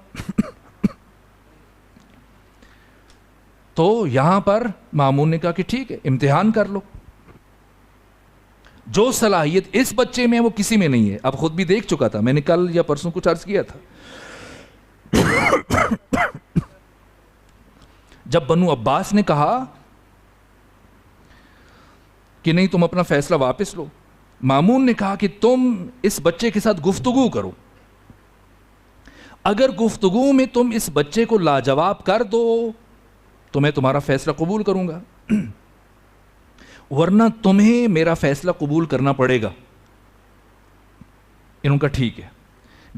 تو یہاں پر مامون نے کہا کہ ٹھیک ہے، امتحان کر لو، جو صلاحیت اس بچے میں وہ کسی میں نہیں ہے۔ اب خود بھی دیکھ چکا تھا، میں نے کل یا پرسوں کچھ عرض کیا تھا، جب بنو عباس نے کہا کہ نہیں تم اپنا فیصلہ واپس لو، مامون نے کہا کہ تم اس بچے کے ساتھ گفتگو کرو، اگر گفتگو میں تم اس بچے کو لاجواب کر دو تو میں تمہارا فیصلہ قبول کروں گا، ورنہ تمہیں میرا فیصلہ قبول کرنا پڑے گا۔ انہوں کا ٹھیک ہے،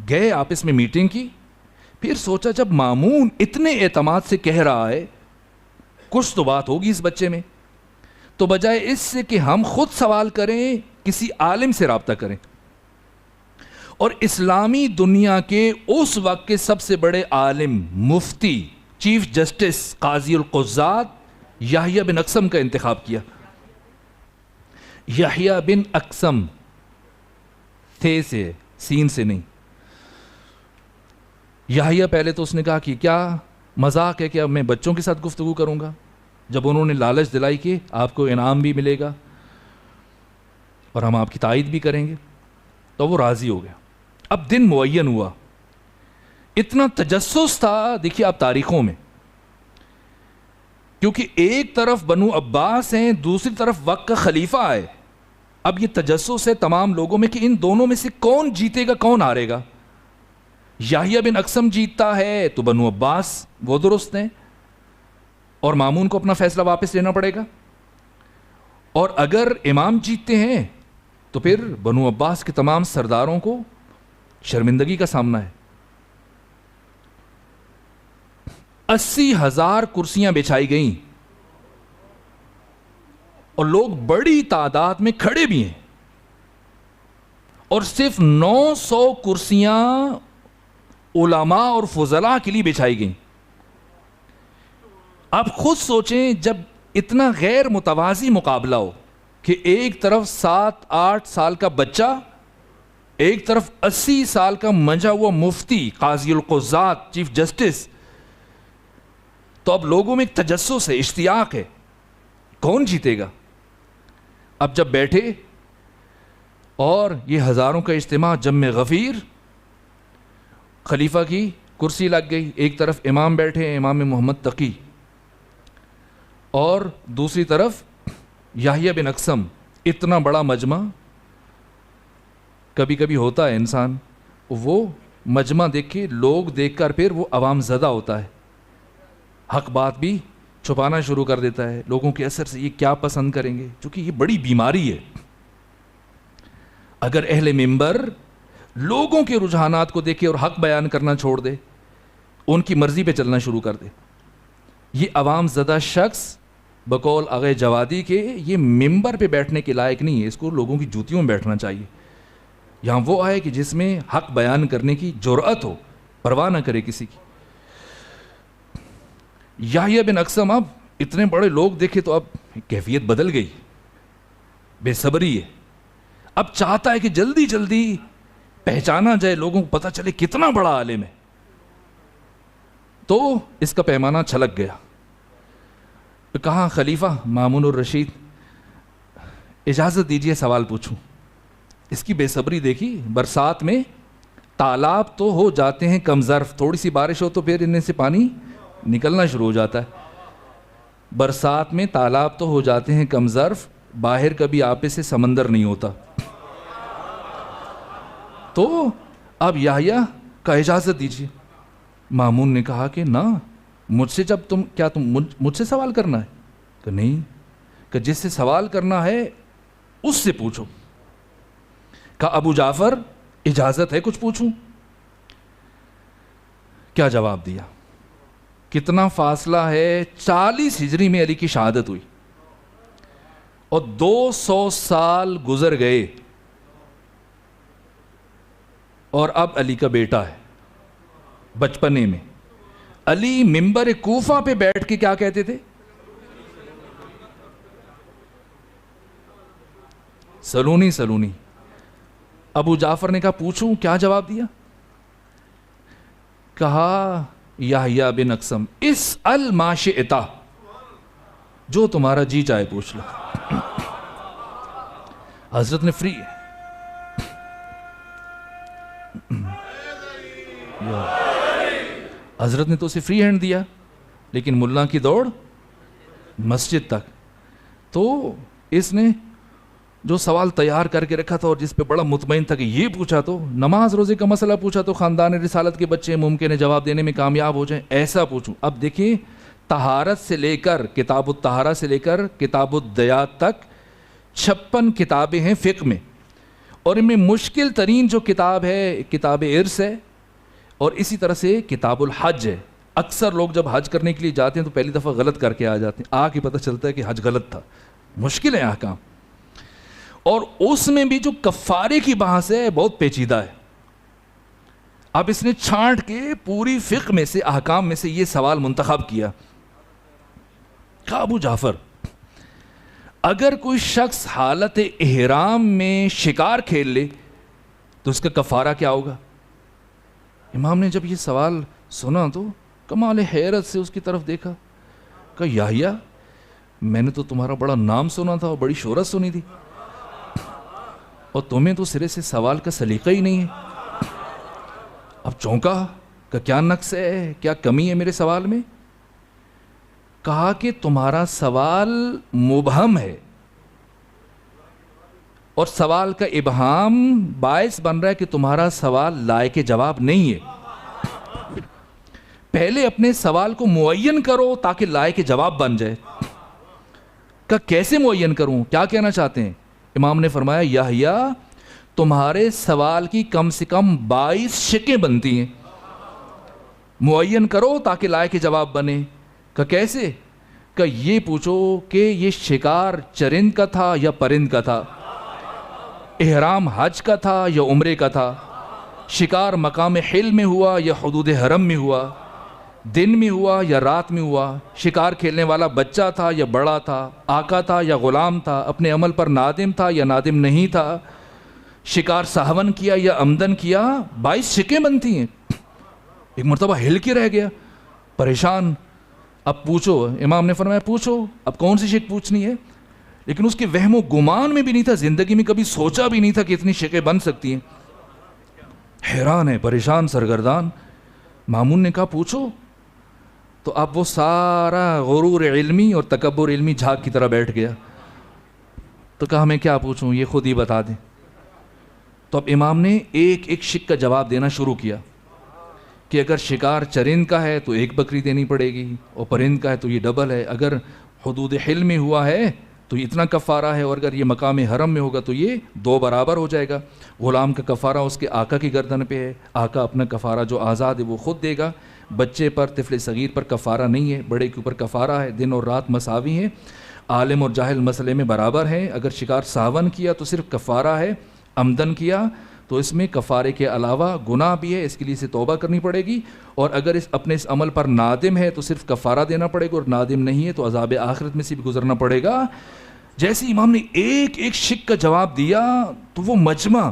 گئے آپس میں میٹنگ کی، پھر سوچا جب مامون اتنے اعتماد سے کہہ رہا ہے کچھ تو بات ہوگی اس بچے میں، تو بجائے اس سے کہ ہم خود سوال کریں کسی عالم سے رابطہ کریں، اور اسلامی دنیا کے اس وقت کے سب سے بڑے عالم، مفتی، چیف جسٹس، قاضی القضات یحییٰ بن اقسم کا انتخاب کیا۔ یحییٰ بن اقسم، تھے سے، سین سے نہیں۔ یحییٰ پہلے تو اس نے کہا کہ کیا مذاق ہے کہ اب میں بچوں کے ساتھ گفتگو کروں گا؟ جب انہوں نے لالچ دلائی کہ آپ کو انعام بھی ملے گا اور ہم آپ کی تائید بھی کریں گے، تو وہ راضی ہو گیا۔ اب دن معین ہوا اتنا تجسس تھا. دیکھیے آپ تاریخوں میں, کیونکہ ایک طرف بنو عباس ہیں, دوسری طرف وقت کا خلیفہ ہے. اب یہ تجسس ہے تمام لوگوں میں کہ ان دونوں میں سے کون جیتے گا کون ہارے گا. یحییٰ بن اقسم جیتتا ہے تو بنو عباس وہ درست ہیں اور مامون کو اپنا فیصلہ واپس لینا پڑے گا, اور اگر امام جیتتے ہیں تو پھر بنو عباس کے تمام سرداروں کو شرمندگی کا سامنا ہے. 80,000 کرسیاں بچھائی گئیں اور لوگ بڑی تعداد میں کھڑے بھی ہیں, اور صرف 900 کرسیاں علماء اور فضلاء کے لیے بچھائی گئیں. آپ خود سوچیں جب اتنا غیر متوازی مقابلہ ہو کہ ایک طرف 7-8 سال کا بچہ, ایک طرف 80 سال کا منجا ہوا مفتی, قاضی القضات, چیف جسٹس, تو اب لوگوں میں ایک تجسس ہے, اشتیاق ہے, کون جیتے گا. اب جب بیٹھے اور یہ ہزاروں کا اجتماع جم غفیر, خلیفہ کی کرسی لگ گئی, ایک طرف امام بیٹھے امام محمد تقی, اور دوسری طرف یحییٰ بن اقسم. اتنا بڑا مجمع, کبھی کبھی ہوتا ہے انسان وہ مجمع دیکھ کے, لوگ دیکھ کر پھر وہ عوام زدہ ہوتا ہے, حق بات بھی چھپانا شروع کر دیتا ہے لوگوں کے اثر سے. یہ کیا پسند کریں گے, چونکہ یہ بڑی بیماری ہے. اگر اہل منبر لوگوں کے رجحانات کو دیکھے اور حق بیان کرنا چھوڑ دے, ان کی مرضی پہ چلنا شروع کر دے, یہ عوام زدہ شخص بقول آغا جوادی کے یہ منبر پہ بیٹھنے کے لائق نہیں ہے, اس کو لوگوں کی جوتیوں میں بیٹھنا چاہیے. یہاں وہ آئے کہ جس میں حق بیان کرنے کی جرأت ہو, پرواہ نہ کرے کسی کی. یحییٰ بن اقسم اب اتنے بڑے لوگ دیکھے تو اب کیفیت بدل گئی, بے صبری ہے, اب چاہتا ہے کہ جلدی جلدی پہچانا جائے, لوگوں کو پتہ چلے کتنا بڑا عالم ہے. تو اس کا پیمانہ چھلک گیا. کہا خلیفہ مامون الرشید اجازت دیجئے سوال پوچھوں. اس کی بے صبری دیکھی. برسات میں تالاب تو ہو جاتے ہیں کم ظرف, تھوڑی سی بارش ہو تو پھر ان سے پانی نکلنا شروع ہو جاتا ہے. برسات میں تالاب تو ہو جاتے ہیں کم ظرف, باہر کبھی آپے سے سمندر نہیں ہوتا. تو اب یحییٰ کا اجازت دیجیے. مامون نے کہا کہ نہ, مجھ سے جب تم مجھ سے سوال کرنا ہے؟ کہ نہیں, کہ جس سے سوال کرنا ہے اس سے پوچھو. کہا ابو جعفر اجازت ہے کچھ پوچھوں؟ کیا جواب دیا؟ کتنا فاصلہ ہے, 40 ہجری میں علی کی شہادت ہوئی اور 200 سال گزر گئے, اور اب علی کا بیٹا ہے. بچپنے میں علی منبر کوفہ پہ بیٹھ کے کیا کہتے تھے؟ سلونی سلونی. ابو جعفر نے کہا پوچھوں؟ کیا جواب دیا؟ کہا یحییٰ بن اقسم اسأل ما شئت, جو تمہارا جی چاہے پوچھ لو. حضرت نے فری حضرت نے تو اسے فری ہینڈ دیا, لیکن ملا کی دوڑ مسجد تک. تو اس نے جو سوال تیار کر کے رکھا تھا اور جس پہ بڑا مطمئن تھا کہ یہ پوچھا تو نماز روزے کا مسئلہ پوچھا تو خاندان رسالت کے بچے ممکن ہے جواب دینے میں کامیاب ہو جائیں, ایسا پوچھوں. اب دیکھیں طہارت سے لے کر کتاب الطہارہ سے لے کر کتاب الدیات تک 56 کتابیں ہیں فقہ میں, اور ان میں مشکل ترین جو کتاب ہے کتاب ارث ہے, اور اسی طرح سے کتاب الحج ہے. اکثر لوگ جب حج کرنے کے لیے جاتے ہیں تو پہلی دفعہ غلط کر کے آ جاتے ہیں, آ کے پتہ چلتا ہے کہ حج غلط تھا. مشکل ہے احکام, اور اس میں بھی جو کفارے کی بحث ہے بہت پیچیدہ ہے. اب اس نے چھانٹ کے پوری فقہ میں سے احکام میں سے یہ سوال منتخب کیا. کہا ابو جعفر اگر کوئی شخص حالت احرام میں شکار کھیل لے تو اس کا کفارہ کیا ہوگا؟ امام نے جب یہ سوال سنا تو کمال حیرت سے اس کی طرف دیکھا. کہا یحییٰ میں نے تو تمہارا بڑا نام سنا تھا اور بڑی شہرت سنی تھی, اور تمہیں تو سرے سے سوال کا سلیقہ ہی نہیں ہے. اب چونکا کہ کیا نقص ہے, کیا کمی ہے میرے سوال میں؟ کہا کہ تمہارا سوال مبہم ہے اور سوال کا ابہام باعث بن رہا ہے کہ تمہارا سوال لائق جواب نہیں ہے. پہلے اپنے سوال کو معین کرو تاکہ لائق جواب بن جائے. کہ کیسے معین کروں, کیا کہنا چاہتے ہیں؟ امام نے فرمایا یحییٰ تمہارے سوال کی کم سے کم 22 شکیں بنتی ہیں, معین کرو تاکہ لائق جواب بنے. کہ کیسے؟ کہ یہ پوچھو کہ یہ شکار چرند کا تھا یا پرند کا تھا, احرام حج کا تھا یا عمرے کا تھا, شکار مقام حل میں ہوا یا حدود حرم میں ہوا, دن میں ہوا یا رات میں ہوا, شکار کھیلنے والا بچہ تھا یا بڑا تھا, آقا تھا یا غلام تھا, اپنے عمل پر نادم تھا یا نادم نہیں تھا, شکار سہون کیا یا عمدن کیا. 22 شکیں بنتی ہیں. ایک مرتبہ ہل کے رہ گیا, پریشان. اب پوچھو, امام نے فرمایا پوچھو. اب کون سی شک پوچھنی ہے؟ لیکن اس کے وہم و گمان میں بھی نہیں تھا, زندگی میں کبھی سوچا بھی نہیں تھا کہ اتنی شکیں بن سکتی ہیں. حیران ہے, پریشان, سرگردان. مامون نے کہا پوچھو. تو اب وہ سارا غرور علمی اور تکبر علمی جھاگ کی طرح بیٹھ گیا. تو کہا میں کیا پوچھوں, یہ خود ہی بتا دیں. تو اب امام نے ایک ایک شک کا جواب دینا شروع کیا کہ اگر شکار چرند کا ہے تو 1 بکری دینی پڑے گی, اور پرند کا ہے تو یہ ڈبل ہے. اگر حدود حل میں ہوا ہے تو یہ اتنا کفارہ ہے, اور اگر یہ مقام حرم میں ہوگا تو یہ 2 برابر ہو جائے گا. غلام کا کفارہ اس کے آقا کی گردن پہ ہے, آقا اپنا کفارہ جو آزاد ہے وہ خود دے گا. بچے پر, طفل صغیر پر کفارہ نہیں ہے, بڑے کے اوپر کفارہ ہے. دن اور رات مساوی ہیں, عالم اور جاہل مسئلے میں برابر ہیں. اگر شکار ساون کیا تو صرف کفارہ ہے, عمدن کیا تو اس میں کفارے کے علاوہ گناہ بھی ہے, اس کے لیے اسے توبہ کرنی پڑے گی. اور اگر اپنے اس عمل پر نادم ہے تو صرف کفارہ دینا پڑے گا, اور نادم نہیں ہے تو عذاب آخرت میں سے بھی گزرنا پڑے گا. جیسے امام نے ایک ایک شک کا جواب دیا تو وہ مجمع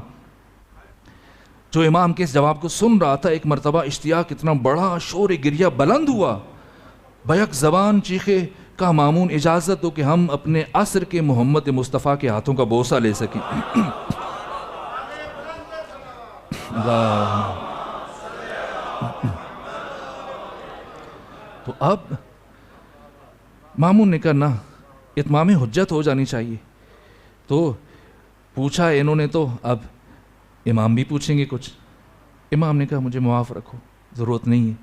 جو امام کے اس جواب کو سن رہا تھا, ایک مرتبہ اشتیاق اتنا بڑا, شور گریہ بلند ہوا, بیک زبان چیخے. کہا مامون اجازت دو کہ ہم اپنے عصر کے محمد مصطفیٰ کے ہاتھوں کا بوسہ لے سکیں. تو اب مامون نے کہا نہ, اتمام حجت ہو جانی چاہیے. تو پوچھا انہوں نے, تو اب امام بھی پوچھیں گے کچھ. امام نے کہا مجھے معاف رکھو, ضرورت نہیں ہے.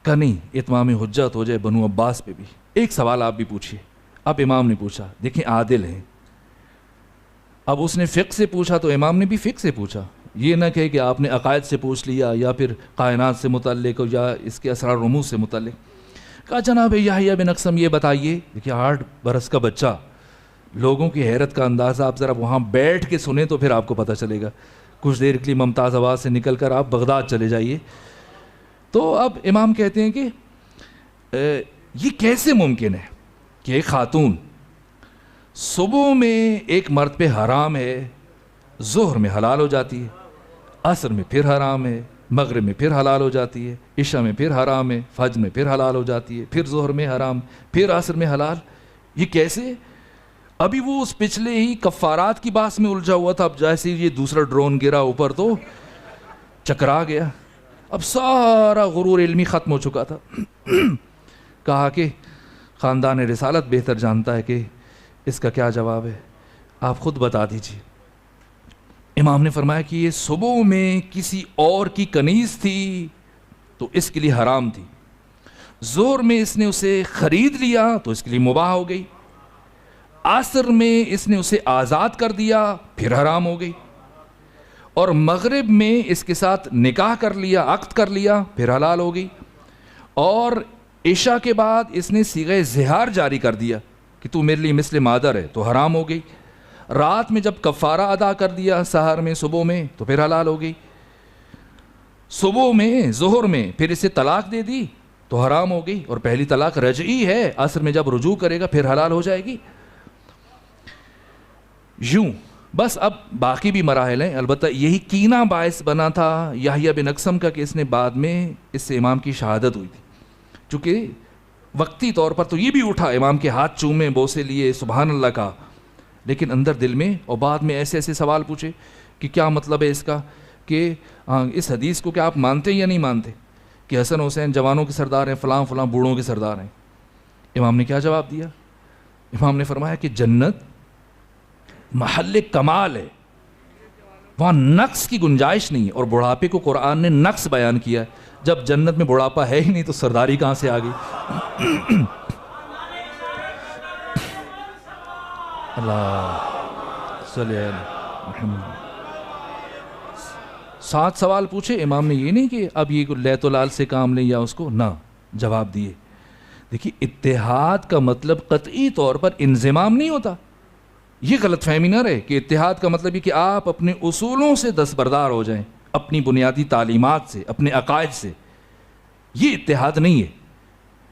کہا نہیں, اتمام حجت ہو جائے بنو عباس پہ بھی. ایک سوال آپ بھی پوچھیے. اب امام نے پوچھا, دیکھیں عادل ہیں. اب اس نے فقہ سے پوچھا تو امام نے بھی فقہ سے پوچھا. یہ نہ کہے کہ آپ نے عقائد سے پوچھ لیا یا پھر کائنات سے متعلق یا اس کے اسرار رموز سے متعلق. کہا جناب یحییٰ بن اقسم یہ بتائیے. دیکھیے 8 برس کا بچہ, لوگوں کی حیرت کا اندازہ آپ ذرا وہاں بیٹھ کے سنیں تو پھر آپ کو پتہ چلے گا. کچھ دیر کے لیے ممتاز آواز سے نکل کر آپ بغداد چلے جائیے. تو اب امام کہتے ہیں کہ یہ کیسے ممکن ہے کہ ایک خاتون صبح میں ایک مرد پہ حرام ہے, ظہر میں حلال ہو جاتی ہے, عصر میں پھر حرام ہے, مغرب میں پھر حلال ہو جاتی ہے, عشاء میں پھر حرام ہے, فجر میں پھر حلال ہو جاتی ہے, پھر ظہر میں حرام, پھر عصر میں حلال. یہ کیسے؟ ابھی وہ اس پچھلے ہی کفارات کی بات میں الجھا ہوا تھا, اب جیسے یہ دوسرا ڈرون گرا اوپر تو چکرا گیا. اب سارا غرور علمی ختم ہو چکا تھا. کہا کہ خاندان رسالت بہتر جانتا ہے کہ اس کا کیا جواب ہے, آپ خود بتا دیجیے. امام نے فرمایا کہ یہ صبح میں کسی اور کی کنیز تھی تو اس کے لیے حرام تھی, ظہر میں اس نے اسے خرید لیا تو اس کے لیے مباح ہو گئی, عصر میں اس نے اسے آزاد کر دیا پھر حرام ہو گئی, اور مغرب میں اس کے ساتھ نکاح کر لیا, عقد کر لیا پھر حلال ہو گئی, اور عشاء کے بعد اس نے صیغہ زہار جاری کر دیا کہ تو میرے لیے مثل مادر ہے تو حرام ہو گئی, رات میں جب کفارہ ادا کر دیا سحر میں صبح میں تو پھر حلال ہو گئی, صبح میں ظہر میں پھر اسے طلاق دے دی تو حرام ہو گئی, اور پہلی طلاق رجعی ہے, عصر میں جب رجوع کرے گا پھر حلال ہو جائے گی. یوں بس. اب باقی بھی مراحل ہیں, البتہ یہی کینہ باعث بنا تھا یحییٰ بن اقسم کا کہ اس نے بعد میں اس سے امام کی شہادت ہوئی تھی. چونکہ وقتی طور پر تو یہ بھی اٹھا, امام کے ہاتھ چومے, بوسے لیے, سبحان اللہ کا, لیکن اندر دل میں اور بعد میں ایسے ایسے سوال پوچھے کہ کیا مطلب ہے اس کا, کہ اس حدیث کو کیا آپ مانتے یا نہیں مانتے, کہ حسن حسین جوانوں کے سردار ہیں، فلاں فلاں بوڑھوں کے سردار ہیں. امام نے کیا جواب دیا؟ امام نے فرمایا کہ جنت محل کمال ہے، وہاں نقص کی گنجائش نہیں ہے. اور بڑھاپے کو قرآن نے نقص بیان کیا ہے. جب جنت میں بڑھاپا ہے ہی نہیں تو سرداری کہاں سے آ گئی؟ اللہ صلی اللہ علیہ محمد. 7 سوال پوچھے امام نے، یہ نہیں کہ اب یہ لیت و لال سے کام لیں یا اس کو، نہ، جواب دیے. دیکھیے اتحاد کا مطلب قطعی طور پر انضمام نہیں ہوتا. یہ غلط فہمی نہ رہے کہ اتحاد کا مطلب یہ کہ آپ اپنے اصولوں سے دستبردار ہو جائیں، اپنی بنیادی تعلیمات سے، اپنے عقائد سے. یہ اتحاد نہیں ہے،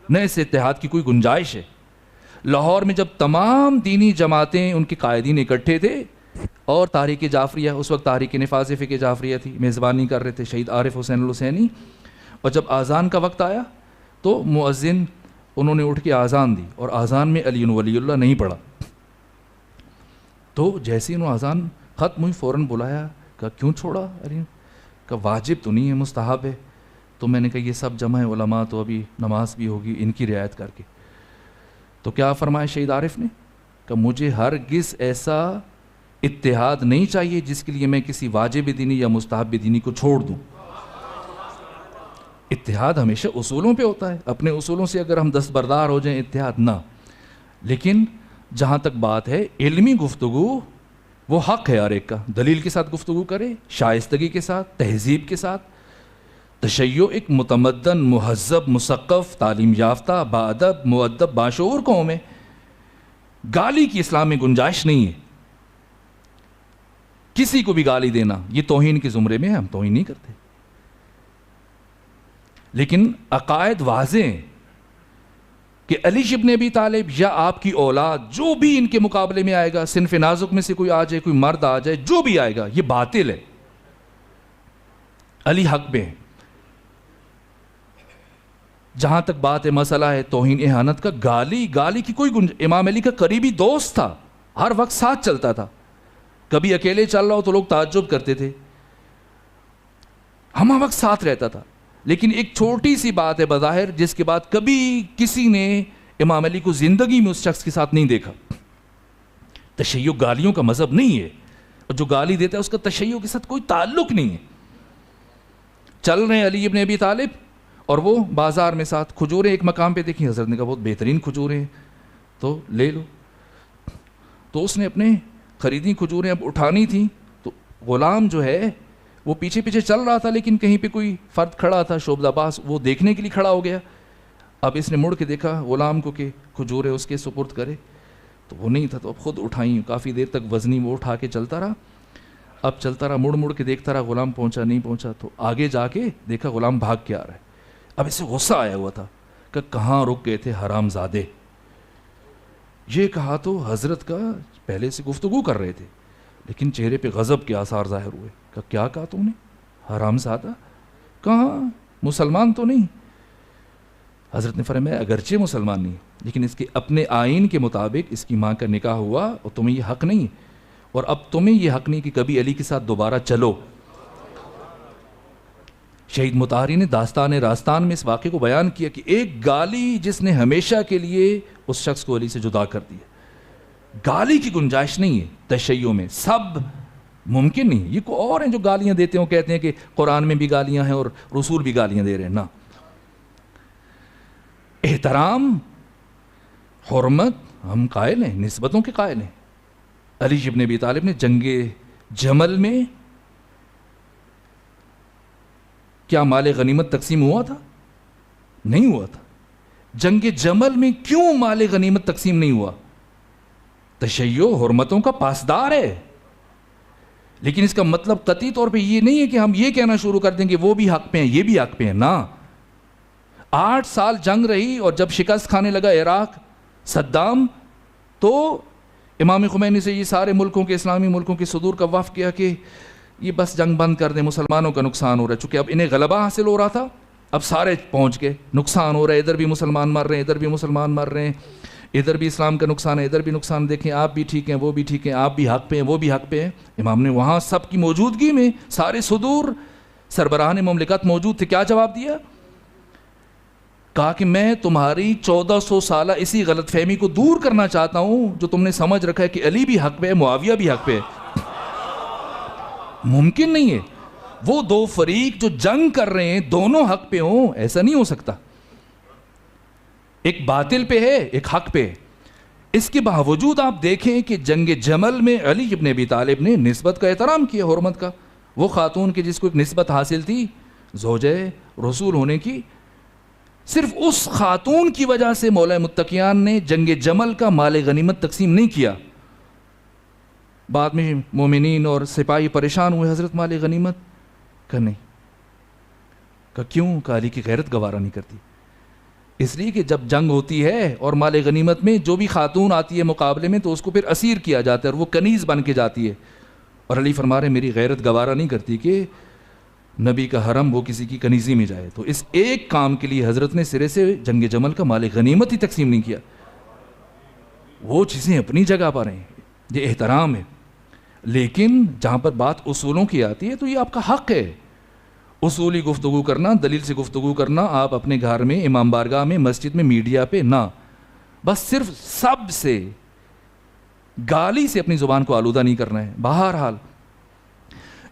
نہ اس اتحاد کی کوئی گنجائش ہے. لاہور میں جب تمام دینی جماعتیں ان کے قائدین اکٹھے تھے اور تحریک جعفریہ، اس وقت تحریک نفاذ فقہ جعفریہ تھی، میزبانی کر رہے تھے شہید عارف حسین الحسینی، اور جب اذان کا وقت آیا تو مؤذن انہوں نے اٹھ کے اذان دی اور اذان میں علی ولی اللہ نہیں پڑھا. تو جیسے انہوں اذان ختم ہوئی فوراً بلایا، کہا کیوں چھوڑا علی؟ کہا واجب تو نہیں ہے، مستحب ہے. تو میں نے کہا یہ سب جمع ہے علماء، تو ابھی نماز بھی ہوگی، ان کی رعایت کر کے. تو کیا فرمایا شہید عارف نے؟ کہ مجھے ہرگز ایسا اتحاد نہیں چاہیے جس کے لیے میں کسی واجب دینی یا مستحب دینی کو چھوڑ دوں. اتحاد ہمیشہ اصولوں پہ ہوتا ہے، اپنے اصولوں سے اگر ہم دستبردار ہو جائیں اتحاد نہ. لیکن جہاں تک بات ہے علمی گفتگو، وہ حق ہے ہر ایک کا، دلیل کے ساتھ گفتگو کرے، شائستگی کے ساتھ، تہذیب کے ساتھ. تشیع ایک متمدن، مہذب، مثقف، تعلیم یافتہ، باادب، مؤدب، باشعور قوم ہے. گالی کی اسلام میں گنجائش نہیں ہے. کسی کو بھی گالی دینا یہ توہین کے زمرے میں ہے، ہم توہین نہیں کرتے. لیکن عقائد واضح ہیں کہ علی ابن ابی طالب یا آپ کی اولاد جو بھی ان کے مقابلے میں آئے گا، صنف نازک میں سے کوئی آ جائے، کوئی مرد آ جائے، جو بھی آئے گا یہ باطل ہے. علی حق پہ ہے. جہاں تک بات ہے مسئلہ ہے توہین اہانت کا، گالی کی کوئی امام علی کا قریبی دوست تھا، ہر وقت ساتھ چلتا تھا. کبھی اکیلے چل رہا ہو تو لوگ تعجب کرتے تھے، ہم وقت ساتھ رہتا تھا. لیکن ایک چھوٹی سی بات ہے بظاہر جس کے بعد کبھی کسی نے امام علی کو زندگی میں اس شخص کے ساتھ نہیں دیکھا. تشیع گالیوں کا مذہب نہیں ہے، اور جو گالی دیتا ہے اس کا تشیع کے ساتھ کوئی تعلق نہیں ہے. چل رہے ہیں علی ابن ابی طالب اور وہ بازار میں ساتھ کھجوریں ایک مقام پہ دیکھیں، حضرت نے کہا بہت بہترین کھجوریں ہیں تو لے لو. تو اس نے اپنے خریدی کھجوریں اب اٹھانی تھیں، تو غلام جو ہے وہ پیچھے پیچھے چل رہا تھا، لیکن کہیں پہ کوئی فرد کھڑا تھا شعبہ باز، وہ دیکھنے کے لیے کھڑا ہو گیا. اب اس نے مڑ کے دیکھا غلام کو کہ کھجوریں اس کے سپرد کرے، تو وہ نہیں تھا، تو اب خود اٹھائیں. کافی دیر تک وزنی وہ اٹھا کے چلتا رہا. اب چلتا رہا، مڑ مڑ کے دیکھتا رہا، غلام پہنچا نہیں پہنچا. تو آگے جا کے دیکھا غلام بھاگ کے آ رہا ہے. اب اسے غصہ آیا ہوا تھا کہ کہاں رک گئے تھے حرام زادے. یہ کہا تو حضرت کا پہلے سے گفتگو کر رہے تھے، لیکن چہرے پہ غضب کے آثار ظاہر ہوئے. کہ کیا کہا تم نے؟ حرام زادہ؟ کہاں، مسلمان تو نہیں. حضرت نے فرمایا اگرچہ مسلمان نہیں لیکن اس کے اپنے آئین کے مطابق اس کی ماں کا نکاح ہوا اور تمہیں یہ حق نہیں، اور اب تمہیں یہ حق نہیں کہ کبھی علی کے ساتھ دوبارہ چلو. شہید مطہری نے داستان راستان میں اس واقعے کو بیان کیا کہ ایک گالی جس نے ہمیشہ کے لیے اس شخص کو علی سے جدا کر دیا. گالی کی گنجائش نہیں ہے تشیع میں، سب ممکن نہیں. یہ کوئی اور ہیں جو گالیاں دیتے ہیں، کہتے ہیں کہ قرآن میں بھی گالیاں ہیں اور رسول بھی گالیاں دے رہے ہیں. نہ، احترام، حرمت ہم قائل ہیں، نسبتوں کے قائل ہیں. علی ابن ابی طالب نے جنگ جمل میں کیا مال غنیمت تقسیم ہوا تھا؟ نہیں ہوا تھا. جنگ جمل میں کیوں مال غنیمت تقسیم نہیں ہوا؟ تشیع حرمتوں کا پاسدار ہے. لیکن اس کا مطلب قطعی طور پہ یہ نہیں ہے کہ ہم یہ کہنا شروع کر دیں کہ وہ بھی حق پہ ہیں یہ بھی حق پہ ہیں. نہ، 8 سال جنگ رہی اور جب شکست کھانے لگا عراق صدام، تو امام خمینی سے یہ سارے ملکوں کے، اسلامی ملکوں کے صدور کا وفد کیا کہ یہ بس جنگ بند کر دیں، مسلمانوں کا نقصان ہو رہا ہے. چونکہ اب انہیں غلبہ حاصل ہو رہا تھا، اب سارے پہنچ گئے، نقصان ہو رہا ہے، ادھر بھی مسلمان مر رہے ہیں، ادھر بھی مسلمان مر رہے ہیں، ادھر بھی اسلام کا نقصان ہے، ادھر بھی نقصان. دیکھیں آپ بھی ٹھیک ہیں، وہ بھی ٹھیک ہیں، آپ بھی حق پہ ہیں، وہ بھی حق پہ ہیں. امام نے وہاں سب کی موجودگی میں، سارے صدور سربراہان مملکت موجود تھے، کیا جواب دیا؟ کہا کہ میں تمہاری 1400 سالہ اسی غلط فہمی کو دور کرنا چاہتا ہوں جو تم نے سمجھ رکھا ہے کہ علی بھی حق پہ ہے، معاویہ بھی حق پہ ہے۔ ممکن نہیں ہے وہ دو فریق جو جنگ کر رہے ہیں دونوں حق پہ ہوں، ایسا نہیں ہو سکتا۔ ایک باطل پہ ہے، ایک حق پہ ہے۔ اس کے باوجود آپ دیکھیں کہ جنگ جمل میں علی ابن ابی طالب نے نسبت کا احترام کیا، حرمت کا۔ وہ خاتون کی جس کو ایک نسبت حاصل تھی زوجہ رسول ہونے کی، صرف اس خاتون کی وجہ سے مولا متقیان نے جنگ جمل کا مال غنیمت تقسیم نہیں کیا۔ بعد میں مومنین اور سپاہی پریشان ہوئے حضرت مال غنیمت کا نہیں، کہ کیوں؟ کہ علی کی غیرت گوارا نہیں کرتی۔ اس لیے کہ جب جنگ ہوتی ہے اور مال غنیمت میں جو بھی خاتون آتی ہے مقابلے میں تو اس کو پھر اسیر کیا جاتا ہے اور وہ کنیز بن کے جاتی ہے، اور علی فرما رہے میری غیرت گوارا نہیں کرتی کہ نبی کا حرم وہ کسی کی کنیزی میں جائے۔ تو اس ایک کام کے لیے حضرت نے سرے سے جنگ جمل کا مال غنیمت ہی تقسیم نہیں کیا۔ وہ چیزیں اپنی جگہ پر ہیں، یہ احترام ہے، لیکن جہاں پر بات اصولوں کی آتی ہے تو یہ آپ کا حق ہے، اصولی گفتگو کرنا، دلیل سے گفتگو کرنا، آپ اپنے گھر میں، امام بارگاہ میں، مسجد میں، میڈیا پہ نہ، بس صرف سب سے گالی سے اپنی زبان کو آلودہ نہیں کرنا ہے۔ بہرحال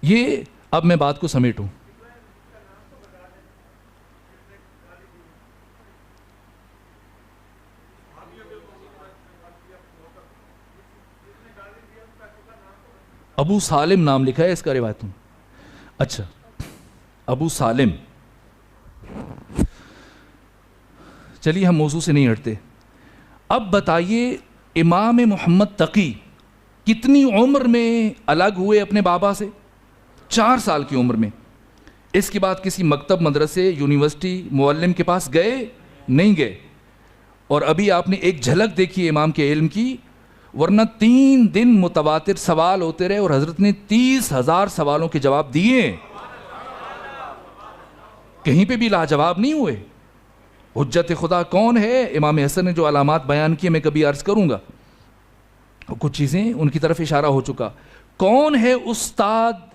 یہ اب میں بات کو سمیٹوں۔ ابو سالم نام لکھا ہے اس کا روایتوں میں۔ اچھا، ابو سالم، چلیے ہم موضوع سے نہیں ہٹتے۔ اب بتائیے امام محمد تقی کتنی عمر میں الگ ہوئے اپنے بابا سے؟ 4 سال کی عمر میں۔ اس کے بعد کسی مکتب، مدرسے، یونیورسٹی، معلم کے پاس گئے؟ نہیں گئے۔ اور ابھی آپ نے ایک جھلک دیکھی امام کے علم کی، ورنہ 3 دن متواتر سوال ہوتے رہے اور حضرت نے 30,000 سوالوں کے جواب دیے، کہیں پہ بھی لاجواب نہیں ہوئے۔ حجت خدا کون ہے؟ امام حسن نے جو علامات بیان کیے میں کبھی عرض کروں گا، کچھ چیزیں ان کی طرف اشارہ ہو چکا۔ کون ہے استاد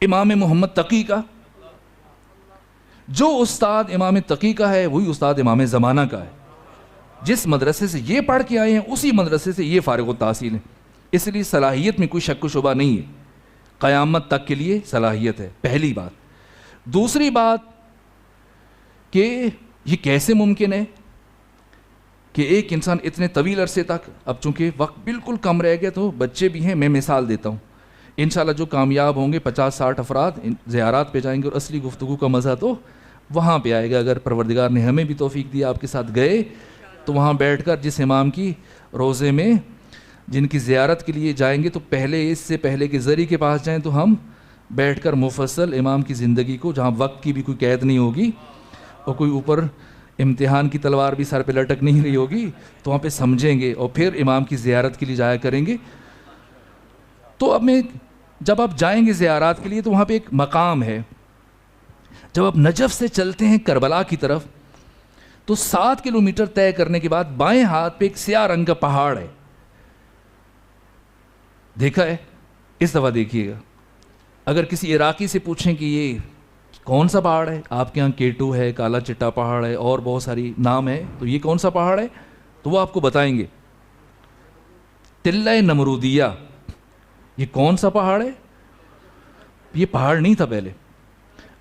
امام محمد تقی کا؟ جو استاد امام تقی کا ہے وہی استاد امام زمانہ کا ہے۔ جس مدرسے سے یہ پڑھ کے آئے ہیں اسی مدرسے سے یہ فارغ التحصیل ہیں، اس لیے صلاحیت میں کوئی شک و شبہ نہیں ہے، قیامت تک کے لیے صلاحیت ہے، پہلی بات۔ دوسری بات کہ یہ کیسے ممکن ہے کہ ایک انسان اتنے طویل عرصے تک، اب چونکہ وقت بالکل کم رہ گیا تو بچے بھی ہیں، میں مثال دیتا ہوں، انشاءاللہ جو کامیاب ہوں گے 50-60 افراد زیارات پہ جائیں گے اور اصلی گفتگو کا مزہ تو وہاں پہ آئے گا۔ اگر پروردگار نے ہمیں بھی توفیق دیا آپ کے ساتھ گئے تو وہاں بیٹھ کر جس امام کی روزے میں جن کی زیارت کے لیے جائیں گے تو پہلے اس سے پہلے کہ زری کے پاس جائیں تو ہم بیٹھ کر مفصل امام کی زندگی کو، جہاں وقت کی بھی کوئی قید نہیں ہوگی اور کوئی اوپر امتحان کی تلوار بھی سر پہ لٹک نہیں رہی ہوگی، تو وہاں پہ سمجھیں گے اور پھر امام کی زیارت کے لیے جایا کریں گے۔ تو اب میں جب آپ جائیں گے زیارات کے لیے تو وہاں پہ ایک مقام ہے، جب آپ نجف سے چلتے ہیں کربلا کی طرف تو 7 کلومیٹر طے کرنے کے بعد بائیں ہاتھ پہ ایک سیاہ رنگ کا پہاڑ ہے، دیکھا ہے؟ اس دفعہ دیکھیے گا، اگر کسی عراقی سے پوچھیں کہ یہ کون سا پہاڑ ہے، آپ کے یہاں کیٹو ہے، کالا چٹا پہاڑ ہے اور بہت ساری نام ہے، تو یہ کون سا پہاڑ ہے تو وہ آپ کو بتائیں گے تلہ نمرودیہ۔ یہ کون سا پہاڑ ہے؟ یہ پہاڑ نہیں تھا پہلے،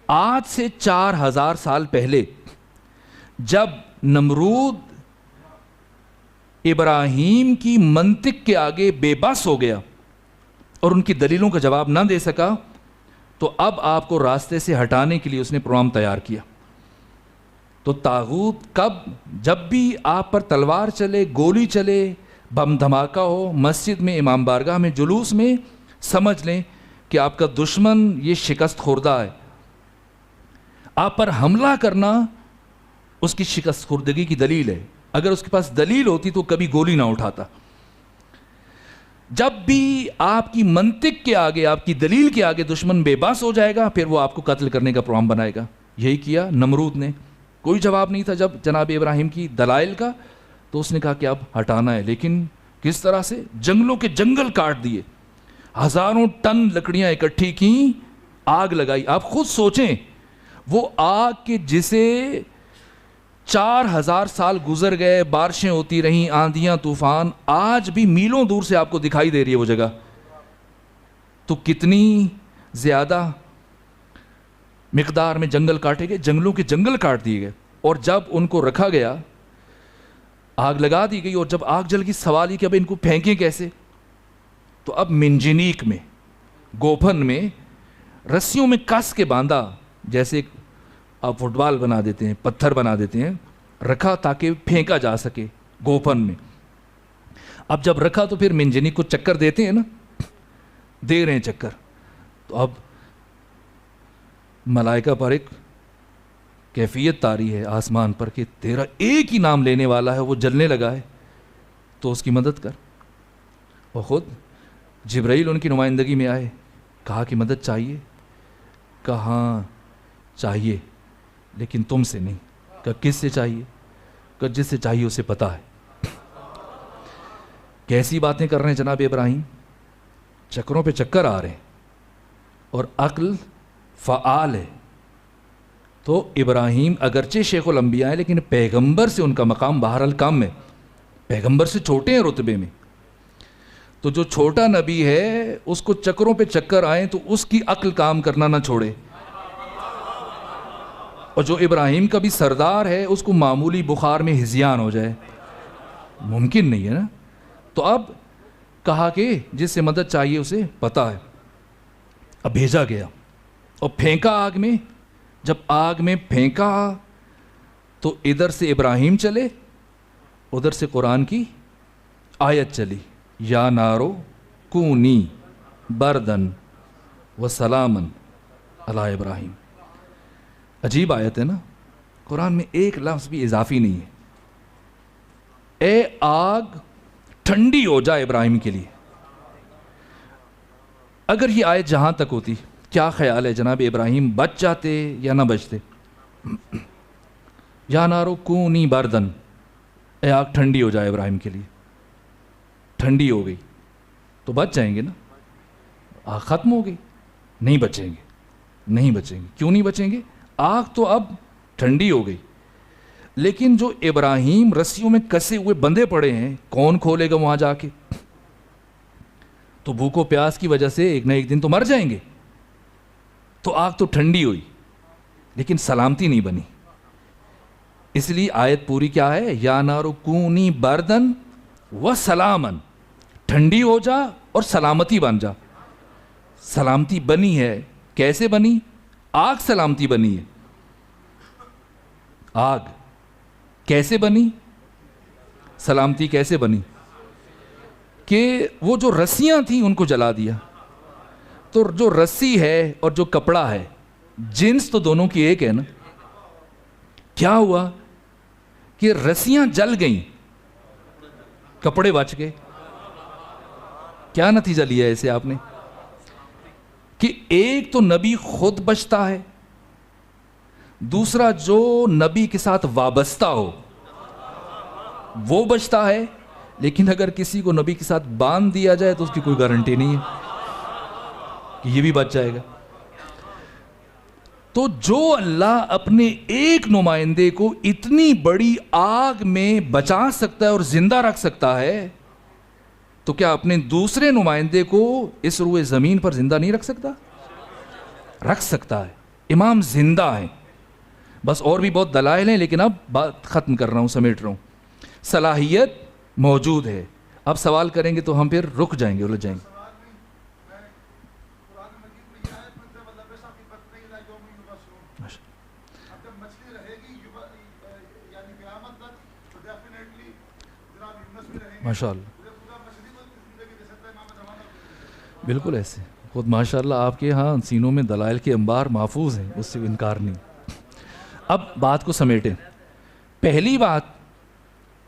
آج سے 4000 سال پہلے جب نمرود ابراہیم کی منطق کے آگے بے بس ہو گیا اور ان کی دلیلوں کا جواب نہ دے سکا تو اب آپ کو راستے سے ہٹانے کے لیے اس نے پروگرام تیار کیا۔ تو طاغوت کب؟ جب بھی آپ پر تلوار چلے، گولی چلے، بم دھماکہ ہو، مسجد میں، امام بارگاہ میں، جلوس میں، سمجھ لیں کہ آپ کا دشمن یہ شکست خوردہ ہے۔ آپ پر حملہ کرنا اس کی شکست خوردگی کی دلیل ہے، اگر اس کے پاس دلیل ہوتی تو کبھی گولی نہ اٹھاتا۔ جب بھی آپ کی منطق کے آگے، آپ کی دلیل کے آگے دشمن بے بس ہو جائے گا پھر وہ آپ کو قتل کرنے کا پروگرام بنائے گا۔ یہی کیا نمرود نے، کوئی جواب نہیں تھا جب جناب ابراہیم کی دلائل کا، تو اس نے کہا کہ اب ہٹانا ہے، لیکن کس طرح سے؟ جنگلوں کے جنگل کاٹ دیے، ہزاروں ٹن لکڑیاں اکٹھی کی، آگ لگائی۔ آپ خود سوچیں وہ آگ کے جسے 4000 سال گزر گئے، بارشیں ہوتی رہیں، آندھیاں طوفان، آج بھی میلوں دور سے آپ کو دکھائی دے رہی ہے وہ جگہ. تو کتنی زیادہ مقدار میں جنگل کاٹے گئے، جنگلوں کے جنگل کاٹ دیے گئے. اور جب ان کو رکھا گیا، آگ لگا دی گئی، اور جب آگ جل گئی سوال یہ کہ اب ان کو پھینکیں کیسے. تو اب منجنیک میں، گوپھن میں رسیوں میں کس کے باندھا، جیسے آپ فٹ بال بنا دیتے ہیں، پتھر بنا دیتے ہیں، رکھا تاکہ پھینکا جا سکے گوپھن میں. اب جب رکھا تو پھر منجنیک کو چکر دیتے ہیں نا، دے رہے ہیں چکر. تو اب ملائکہ پر ایک کیفیت طاری ہے آسمان پر کہ تیرا ایک ہی نام لینے والا ہے، وہ جلنے لگا ہے، تو اس کی مدد کر. اور خود جبرائیل ان کی نمائندگی میں آئے، کہا کہ مدد چاہیے، کہاں چاہیے لیکن تم سے نہیں. کہ کس سے چاہیے؟ کہ جس سے چاہیے اسے پتا ہے. کیسی باتیں کر رہے ہیں جناب ابراہیم، چکروں پہ چکر آ رہے ہیں اور عقل فعال ہے. تو ابراہیم اگرچہ شیخ الانبیاء ہے لیکن پیغمبر سے ان کا مقام بہرحال کم ہے، پیغمبر سے چھوٹے ہیں رتبے میں. تو جو چھوٹا نبی ہے اس کو چکروں پہ چکر آئیں تو اس کی عقل کام کرنا نہ چھوڑے، اور جو ابراہیم کا بھی سردار ہے اس کو معمولی بخار میں ہذیان ہو جائے، ممکن نہیں ہے نا. تو اب کہا کہ جس سے مدد چاہیے اسے پتا ہے. اب بھیجا گیا اور پھینکا آگ میں. جب آگ میں پھینکا تو ادھر سے ابراہیم چلے، ادھر سے قرآن کی آیت چلی، یا نارو کونی بردن و سلامن علی ابراہیم. عجیب آیت ہے نا، قرآن میں ایک لفظ بھی اضافی نہیں ہے. اے آگ ٹھنڈی ہو جائے ابراہیم کے لیے. اگر یہ آیت جہاں تک ہوتی، کیا خیال ہے جناب ابراہیم بچ جاتے یا نہ بچتے؟ یا نارو کونی بردن، اے آگ ٹھنڈی ہو جائے ابراہیم کے لیے. ٹھنڈی ہو گئی تو بچ جائیں گے نا، آگ ختم ہو گئی، نہیں بچیں گے، نہیں بچیں گے. کیوں نہیں بچیں گے؟ آگ تو اب ٹھنڈی ہو گئی، لیکن جو ابراہیم رسیوں میں کسے ہوئے بندھے پڑے ہیں، کون کھولے گا وہاں جا کے؟ تو بھوک و پیاس کی وجہ سے ایک نہ ایک دن تو مر جائیں گے. تو آگ تو ٹھنڈی ہوئی لیکن سلامتی نہیں بنی. اس لیے آیت پوری کیا ہے؟ یا نارو کونی بردن و سلامن، ٹھنڈی ہو جا اور سلامتی بن جا. سلامتی بنی ہے، کیسے بنی؟ آگ سلامتی بنی ہے. آگ کیسے بنی؟ سلامتی کیسے بنی؟ کہ وہ جو رسیاں تھیں ان کو جلا دیا. تو جو رسی ہے اور جو کپڑا ہے، جنس تو دونوں کی ایک ہے نا. کیا ہوا کہ رسیاں جل گئیں، کپڑے بچ گئے. کیا نتیجہ لیا اسے آپ نے؟ کہ ایک تو نبی خود بچتا ہے، دوسرا جو نبی کے ساتھ وابستہ ہو وہ بچتا ہے. لیکن اگر کسی کو نبی کے ساتھ باندھ دیا جائے تو اس کی کوئی گارنٹی نہیں ہے کہ یہ بھی بچ جائے گا. تو جو اللہ اپنے ایک نمائندے کو اتنی بڑی آگ میں بچا سکتا ہے اور زندہ رکھ سکتا ہے، تو کیا اپنے دوسرے نمائندے کو اس روئے زمین پر زندہ نہیں رکھ سکتا؟ رکھ سکتا ہے. امام زندہ ہیں. بس اور بھی بہت دلائل ہیں لیکن اب بات ختم کر رہا ہوں، سمیٹ رہا ہوں. صلاحیت موجود ہے. اب سوال کریں گے تو ہم پھر رک جائیں گے، الجھ جائیں گے. ماشاء اللہ، بالکل ایسے خود ماشاء اللہ آپ کے ہاں سینوں میں دلائل کے انبار محفوظ ہیں، اس سے انکار نہیں. اب بات کو سمیٹیں. پہلی بات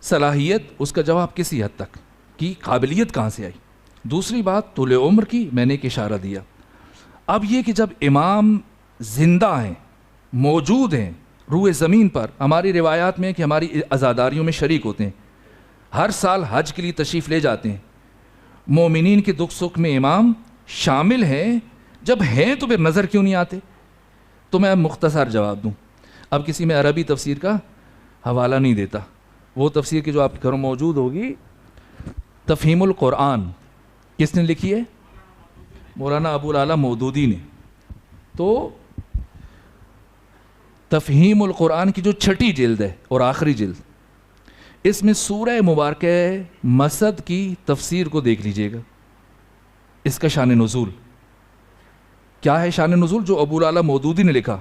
صلاحیت، اس کا جواب کسی حد تک کی قابلیت کہاں سے آئی. دوسری بات طول عمر کی، میں نے ایک اشارہ دیا. اب یہ کہ جب امام زندہ ہیں، موجود ہیں روئے زمین پر، ہماری روایات میں کہ ہماری عزاداریوں میں شریک ہوتے ہیں، ہر سال حج کے لیے تشریف لے جاتے ہیں، مومنین کے دکھ سکھ میں امام شامل ہیں. جب ہیں تو پھر نظر کیوں نہیں آتے؟ تو میں اب مختصر جواب دوں. اب کسی میں عربی تفسیر کا حوالہ نہیں دیتا. وہ تفسیر کی جو آپ کے گھروں موجود ہوگی, تفہیم القرآن کس نے لکھی ہے؟ مولانا ابو العلا مودودی نے. تو تفہیم القرآن کی جو چھٹی جلد ہے اور آخری جلد, اس میں سورہ مبارکہ مسد کی تفسیر کو دیکھ لیجئے گا. اس کا شان نزول کیا ہے؟ شان نزول جو ابو العلا مودودی نے لکھا,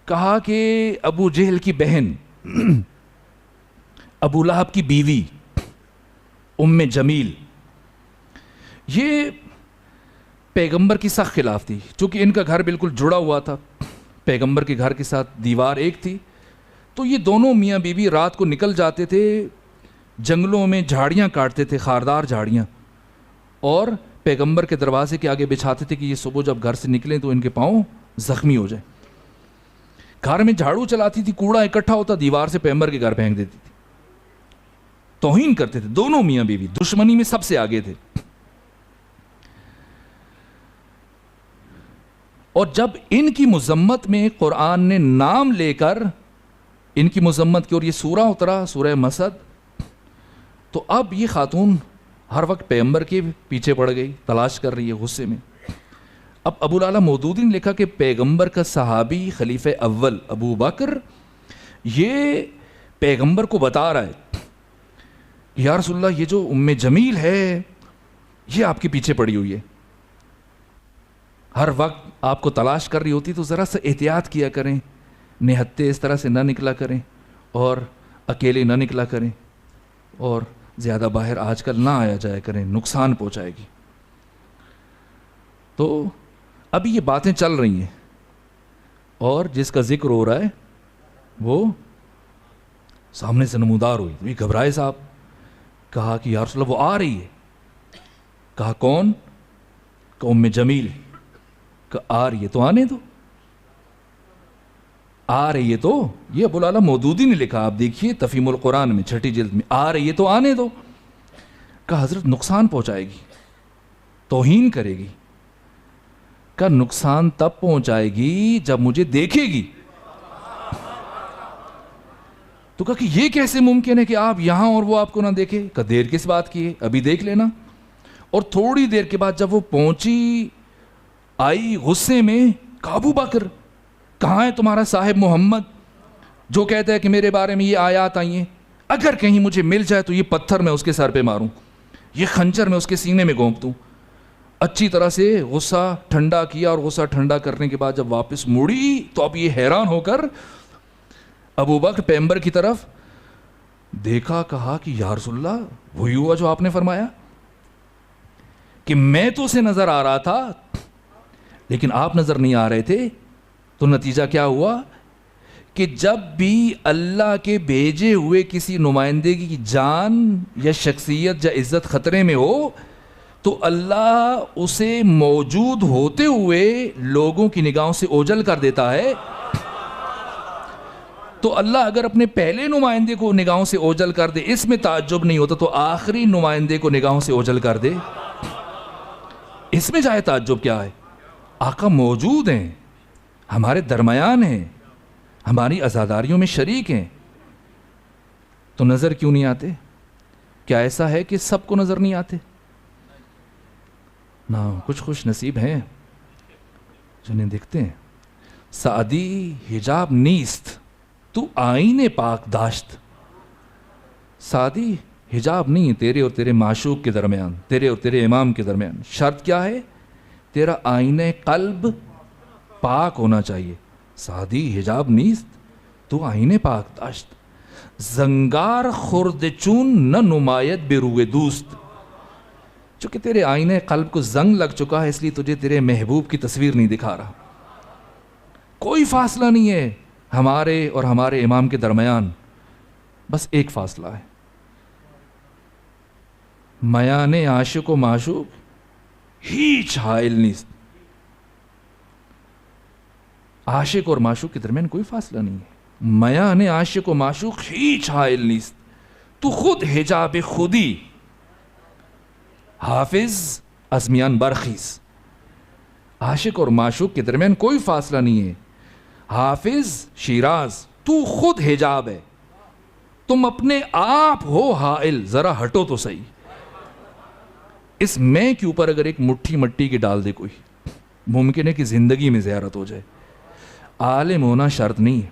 کہا کہ ابو جہل کی بہن ابو لہب کی بیوی ام جمیل, یہ پیغمبر کی سخت خلاف تھی, چونکہ ان کا گھر بالکل جڑا ہوا تھا, پیغمبر کے گھر کے ساتھ دیوار ایک تھی. تو یہ دونوں میاں بیوی رات کو نکل جاتے تھے, جنگلوں میں جھاڑیاں کاٹتے تھے, خاردار جھاڑیاں, اور پیغمبر کے دروازے کے آگے بچھاتے تھے کہ یہ صبح جب گھر سے نکلیں تو ان کے پاؤں زخمی ہو جائیں. گھر میں جھاڑو چلاتی تھی, کوڑا اکٹھا ہوتا دیوار سے پیغمبر کے گھر پھینک دیتی تھی. توہین کرتے تھے دونوں میاں بیوی, دشمنی میں سب سے آگے تھے. اور جب ان کی مذمت میں قرآن نے نام لے کر ان کی مذمت کی اور یہ سورہ اترا, سورہ مسد, تو اب یہ خاتون ہر وقت پیغمبر کے پیچھے پڑ گئی, تلاش کر رہی ہے غصے میں. اب ابو العلا مودودی نے لکھا کہ پیغمبر کا صحابی خلیفہ اول ابو بکر یہ پیغمبر کو بتا رہا ہے کہ یا رسول اللہ, یہ جو ام جمیل ہے یہ آپ کے پیچھے پڑی ہوئی ہے, ہر وقت آپ کو تلاش کر رہی ہوتی, تو ذرا سا احتیاط کیا کریں, نہتے اس طرح سے نہ نکلا کریں اور اکیلے نہ نکلا کریں, اور زیادہ باہر آج کل نہ آیا جایا کریں, نقصان پہنچائے گی. تو ابھی یہ باتیں چل رہی ہیں, اور جس کا ذکر ہو رہا ہے وہ سامنے سے نمودار ہوئی. تو یہ گھبرائے صاحب, کہا کہ یا رسول اللہ وہ آ رہی ہے. کہا کون؟ کہ ام جمیل. کہ آ رہی ہے تو آنے دو, آ رہی ہے تو, یہ ابو العلا مودودی نے لکھا, آپ دیکھیے تفہیم القرآن میں چھٹی جلد میں, آ رہی ہے تو آنے دو. کہ حضرت نقصان پہنچائے گی, توہین کرے گی. کہ نقصان تب پہنچائے گی جب مجھے دیکھے گی. تو کہا کہ یہ کیسے ممکن ہے کہ آپ یہاں اور وہ آپ کو نہ دیکھے؟ کہ دیر کس بات کی ہے, ابھی دیکھ لینا. اور تھوڑی دیر کے بعد جب وہ پہنچی, آئی غصے میں, کہ ابو بکر کہاں ہے تمہارا صاحب محمد جو کہتا ہے کہ میرے بارے میں یہ آیات آئی ہیں, اگر کہیں مجھے مل جائے تو یہ پتھر میں اس کے سر پہ ماروں, یہ خنجر میں اس کے سینے میں گھونپ دوں. اچھی طرح سے غصہ ٹھنڈا کیا, اور غصہ ٹھنڈا کرنے کے بعد جب واپس مڑی تو اب یہ حیران ہو کر ابو بکر پیغمبر کی طرف دیکھا. کہا کہ یا رسول اللہ وہی ہوا جو آپ نے فرمایا, کہ میں تو اسے نظر آ رہا تھا لیکن آپ نظر نہیں آ رہے تھے. تو نتیجہ کیا ہوا کہ جب بھی اللہ کے بھیجے ہوئے کسی نمائندگی کی جان یا شخصیت یا عزت خطرے میں ہو تو اللہ اسے موجود ہوتے ہوئے لوگوں کی نگاہوں سے اوجھل کر دیتا ہے. تو اللہ اگر اپنے پہلے نمائندے کو نگاہوں سے اوجھل کر دے, اس میں تعجب نہیں ہوتا, تو آخری نمائندے کو نگاہوں سے اوجھل کر دے, اس میں جائے تعجب کیا ہے؟ آقا موجود ہیں, ہمارے درمیان ہیں, ہماری عزاداریوں میں شریک ہیں, تو نظر کیوں نہیں آتے؟ کیا ایسا ہے کہ سب کو نظر نہیں آتے؟ نہ, کچھ خوش نصیب ہیں جنہیں دیکھتے ہیں. سعدی حجاب نیست تو آئین پاک داشت. سعدی حجاب نہیں تیرے اور تیرے معشوق کے درمیان, تیرے اور تیرے امام کے درمیان. شرط کیا ہے؟ تیرا آئینہ قلب پاک ہونا چاہیے. سعدی حجاب نیست تو آئین پاک داشت. زنگار خرد چون نہ نمایت بے روئے دوست. چونکہ تیرے آئینہ قلب کو زنگ لگ چکا ہے, اس لیے تجھے تیرے محبوب کی تصویر نہیں دکھا رہا. کوئی فاصلہ نہیں ہے ہمارے اور ہمارے امام کے درمیان, بس ایک فاصلہ ہے, میان عاشق و معشوق ہیچ حائل نیست. عاشق اور معشوق کے درمیان کوئی فاصلہ نہیں ہے. میان عاشق و معشوق ہیچ حائل نیست. تو خود حجاب خودی حافظ ازمیان برخیز. عاشق اور معشوق کے درمیان کوئی فاصلہ نہیں ہے. حافظ شیراز تو خود حجاب ہے. تم اپنے آپ ہو حائل، ذرا ہٹو تو صحیح. اس میں کے اوپر اگر ایک مٹھی مٹی کی ڈال دے کوئی، ممکن ہے کہ زندگی میں زیارت ہو جائے. عالم ہونا شرط نہیں ہے.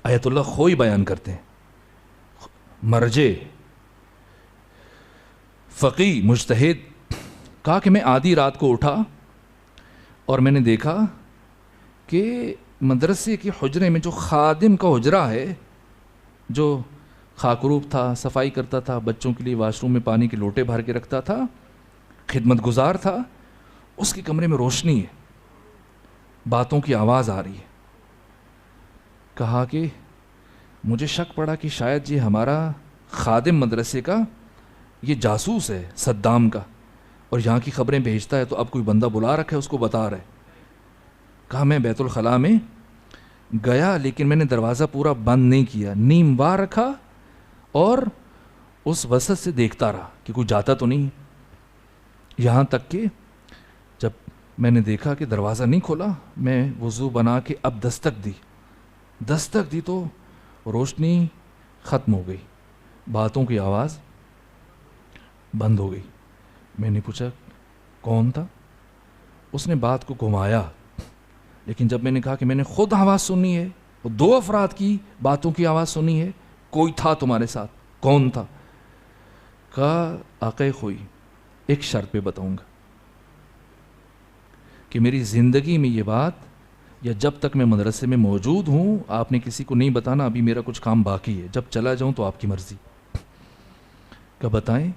آیت اللہ خوئی بیان کرتے ہیں، مرجع فقی مجتہد، کہا کہ میں آدھی رات کو اٹھا اور میں نے دیکھا کہ مدرسے کے حجرے میں جو خادم کا حجرہ ہے، جو خاکروب تھا، صفائی کرتا تھا، بچوں کے لیے واش روم میں پانی کے لوٹے بھر کے رکھتا تھا، خدمت گزار تھا، اس کے کمرے میں روشنی ہے، باتوں کی آواز آ رہی ہے. کہا کہ مجھے شک پڑا کہ شاید یہ ہمارا خادم مدرسے کا یہ جاسوس ہے صدام کا، اور یہاں کی خبریں بھیجتا ہے، تو اب کوئی بندہ بلا رکھا ہے اس کو بتا رہا ہے. کہا میں بیت الخلاء میں گیا، لیکن میں نے دروازہ پورا بند نہیں کیا، نیم وار رکھا اور اس وسط سے دیکھتا رہا کہ کوئی جاتا تو نہیں. یہاں تک کہ جب میں نے دیکھا کہ دروازہ نہیں کھولا، میں وضو بنا کے اب دستک دی تو روشنی ختم ہو گئی، باتوں کی آواز بند ہو گئی. میں نے پوچھا کون تھا؟ اس نے بات کو گھمایا، لیکن جب میں نے کہا کہ میں نے خود آواز سنی ہے، وہ 2 افراد کی باتوں کی آواز سنی ہے، کوئی تھا تمہارے ساتھ، کون تھا؟ کہا آقا خوئی، ایک شرط پہ بتاؤں گا کہ میری زندگی میں یہ بات، یا جب تک میں مدرسے میں موجود ہوں، آپ نے کسی کو نہیں بتانا، ابھی میرا کچھ کام باقی ہے، جب چلا جاؤں تو آپ کی مرضی. کہا بتائیں.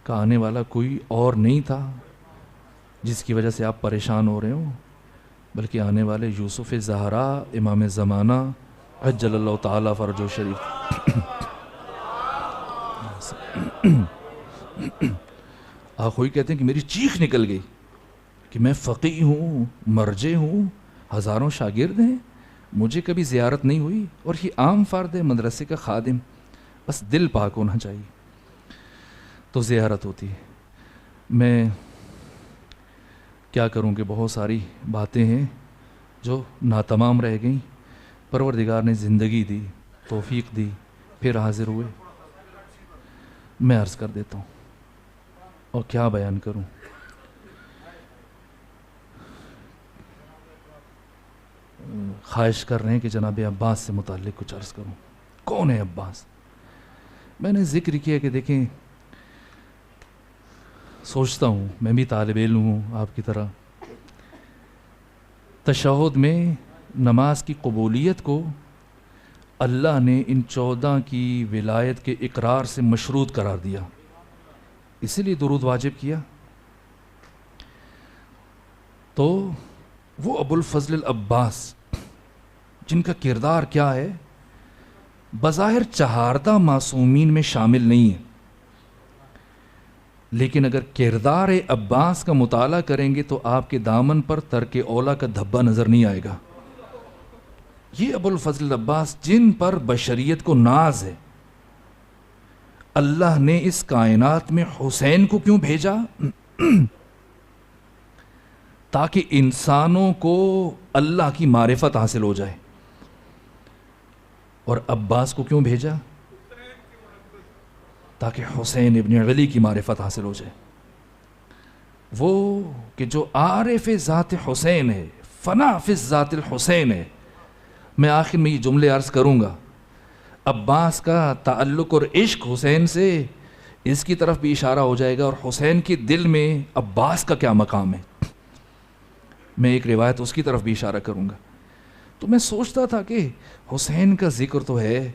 کہ آنے والا کوئی اور نہیں تھا جس کی وجہ سے آپ پریشان ہو رہے ہوں، بلکہ آنے والے یوسف زہرا امام زمانہ عجل اللہ تعالیٰ فرجہ شریف. آخوئی کہتے ہیں کہ میری چیخ نکل گئی کہ میں فقی ہوں، مرجع ہوں، ہزاروں شاگرد ہیں، مجھے کبھی زیارت نہیں ہوئی، اور یہ عام فرد ہے مدرسے کا خادم، بس دل پاک ہونا چاہیے تو زیارت ہوتی ہے. میں کیا کروں کہ بہت ساری باتیں ہیں جو ناتمام رہ گئیں، پروردگار نے زندگی دی، توفیق دی، پھر حاضر ہوئے. میں عرض کر دیتا ہوں اور کیا بیان کروں. خواہش کر رہے ہیں کہ جناب عباس سے متعلق کچھ عرض کروں. کون ہے عباس؟ میں نے ذکر کیا کہ دیکھیں، سوچتا ہوں میں بھی طالب علم ہوں آپ کی طرح، تشہد میں نماز کی قبولیت کو اللہ نے ان 14 کی ولایت کے اقرار سے مشروط قرار دیا، اسی لیے درود واجب کیا. تو وہ ابو الفضل العباس جن کا کردار کیا ہے، بظاہر چہاردہ معصومین میں شامل نہیں ہے، لیکن اگر کردار عباس کا مطالعہ کریں گے تو آپ کے دامن پر ترک اولا کا دھبا نظر نہیں آئے گا. یہ ابو الفضل العباس جن پر بشریت کو ناز ہے، اللہ نے اس کائنات میں حسین کو کیوں بھیجا؟ تاکہ انسانوں کو اللہ کی معرفت حاصل ہو جائے. اور عباس کو کیوں بھیجا؟ تاکہ حسین ابن علی کی معرفت حاصل ہو جائے. وہ کہ جو عارف ذات حسین ہے، فنا فی ذات الحسین ہے. میں آخر میں یہ جملے عرض کروں گا. عباس کا تعلق اور عشق حسین سے، اس کی طرف بھی اشارہ ہو جائے گا، اور حسین کے دل میں عباس کا کیا مقام ہے، میں ایک روایت اس کی طرف بھی اشارہ کروں گا. تو میں سوچتا تھا کہ حسین کا ذکر تو ہے،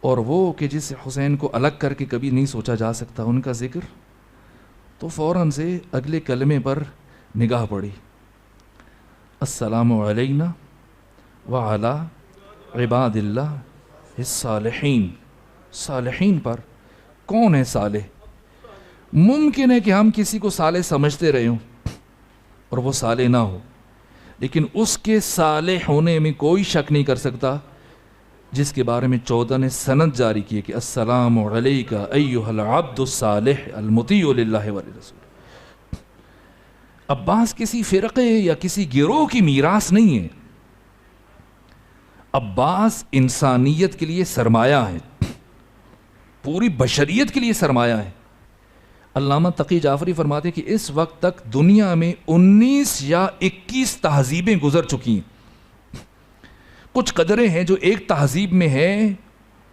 اور وہ کہ جس حسین کو الگ کر کے کبھی نہیں سوچا جا سکتا، ان کا ذکر، تو فوراً سے اگلے کلمے پر نگاہ پڑی. السلام علینا وعلی عباد اللہ الصالحین. صالحین پر کون ہے صالح؟ ممکن ہے کہ ہم کسی کو صالح سمجھتے رہے ہوں اور وہ صالح نہ ہو، لیکن اس کے صالح ہونے میں کوئی شک نہیں کر سکتا جس کے بارے میں 14 نے سند جاری کی کہ السلام علیک ایھا العبد الصالح المطیع للہ ولرسول. عباس کسی فرقے یا کسی گروہ کی میراث نہیں ہے. عباس انسانیت کے لیے سرمایہ ہے، پوری بشریت کے لیے سرمایہ ہے۔ علامہ تقی جعفری فرماتے ہیں کہ اس وقت تک دنیا میں 19 یا 21 تہذیبیں گزر چکی ہیں۔ کچھ قدریں ہیں جو ایک تہذیب میں ہیں،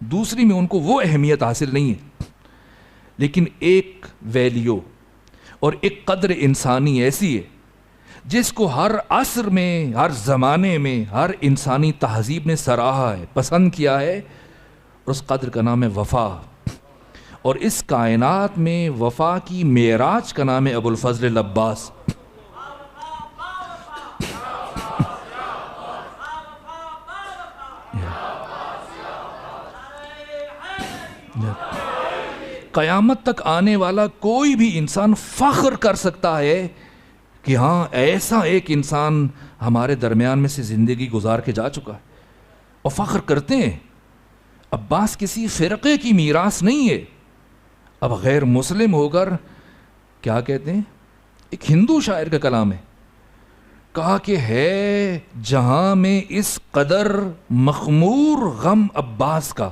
دوسری میں ان کو وہ اہمیت حاصل نہیں ہے، لیکن ایک ویلیو اور ایک قدر انسانی ایسی ہے جس کو ہر عصر میں، ہر زمانے میں، ہر انسانی تہذیب نے سراہا ہے، پسند کیا ہے، اور اس قدر کا نام ہے وفا۔ اور اس کائنات میں وفا کی معراج کا نام ہے ابو الفضل العباس۔ قیامت تک آنے والا کوئی بھی انسان فخر کر سکتا ہے کہ ہاں ایسا ایک انسان ہمارے درمیان میں سے زندگی گزار کے جا چکا ہے، اور فخر کرتے ہیں۔ عباس کسی فرقے کی میراث نہیں ہے۔ اب غیر مسلم ہو کر کیا کہتے ہیں؟ ایک ہندو شاعر کا کلام ہے، کہا کہ ہے جہاں میں اس قدر مخمور غم عباس کا،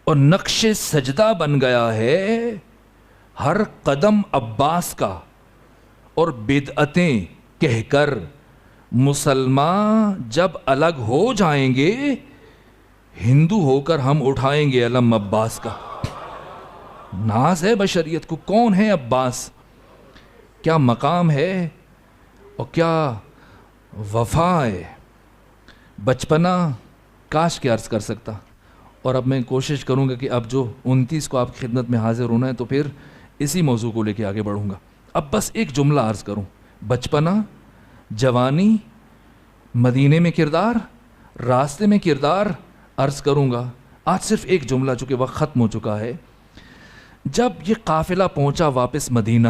اور نقش سجدہ بن گیا ہے ہر قدم عباس کا، اور بدعتیں کہہ کر مسلمان جب الگ ہو جائیں گے، ہندو ہو کر ہم اٹھائیں گے علم عباس کا۔ ناز ہے بشریت کو، کون ہے عباس، کیا مقام ہے اور کیا وفا ہے۔ بچپنا کاش کے عرض کر سکتا، اور اب میں کوشش کروں گا کہ اب جو 29 کو آپ کی خدمت میں حاضر ہونا ہے تو پھر اسی موضوع کو لے کے آگے بڑھوں گا۔ اب بس ایک جملہ عرض کروں، بچپنا، جوانی، مدینے میں کردار، راستے میں کردار عرض کروں گا۔ آج صرف ایک جملہ، چونکہ وقت ختم ہو چکا ہے۔ جب یہ قافلہ پہنچا واپس مدینہ،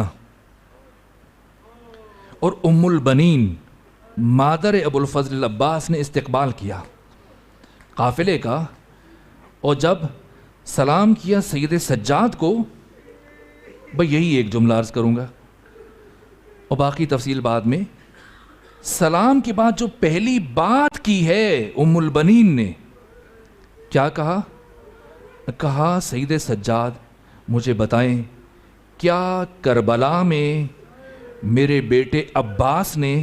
اور ام البنین مادر ابو الفضل العباس نے استقبال کیا قافلے کا، اور جب سلام کیا سید سجاد کو، بھئی یہی ایک جملہ عرض کروں گا اور باقی تفصیل بعد میں۔ سلام کے بعد جو پہلی بات کی ہے ام البنین نے، کیا کہا؟ کہا سید سجاد مجھے بتائیں کیا کربلا میں میرے بیٹے عباس نے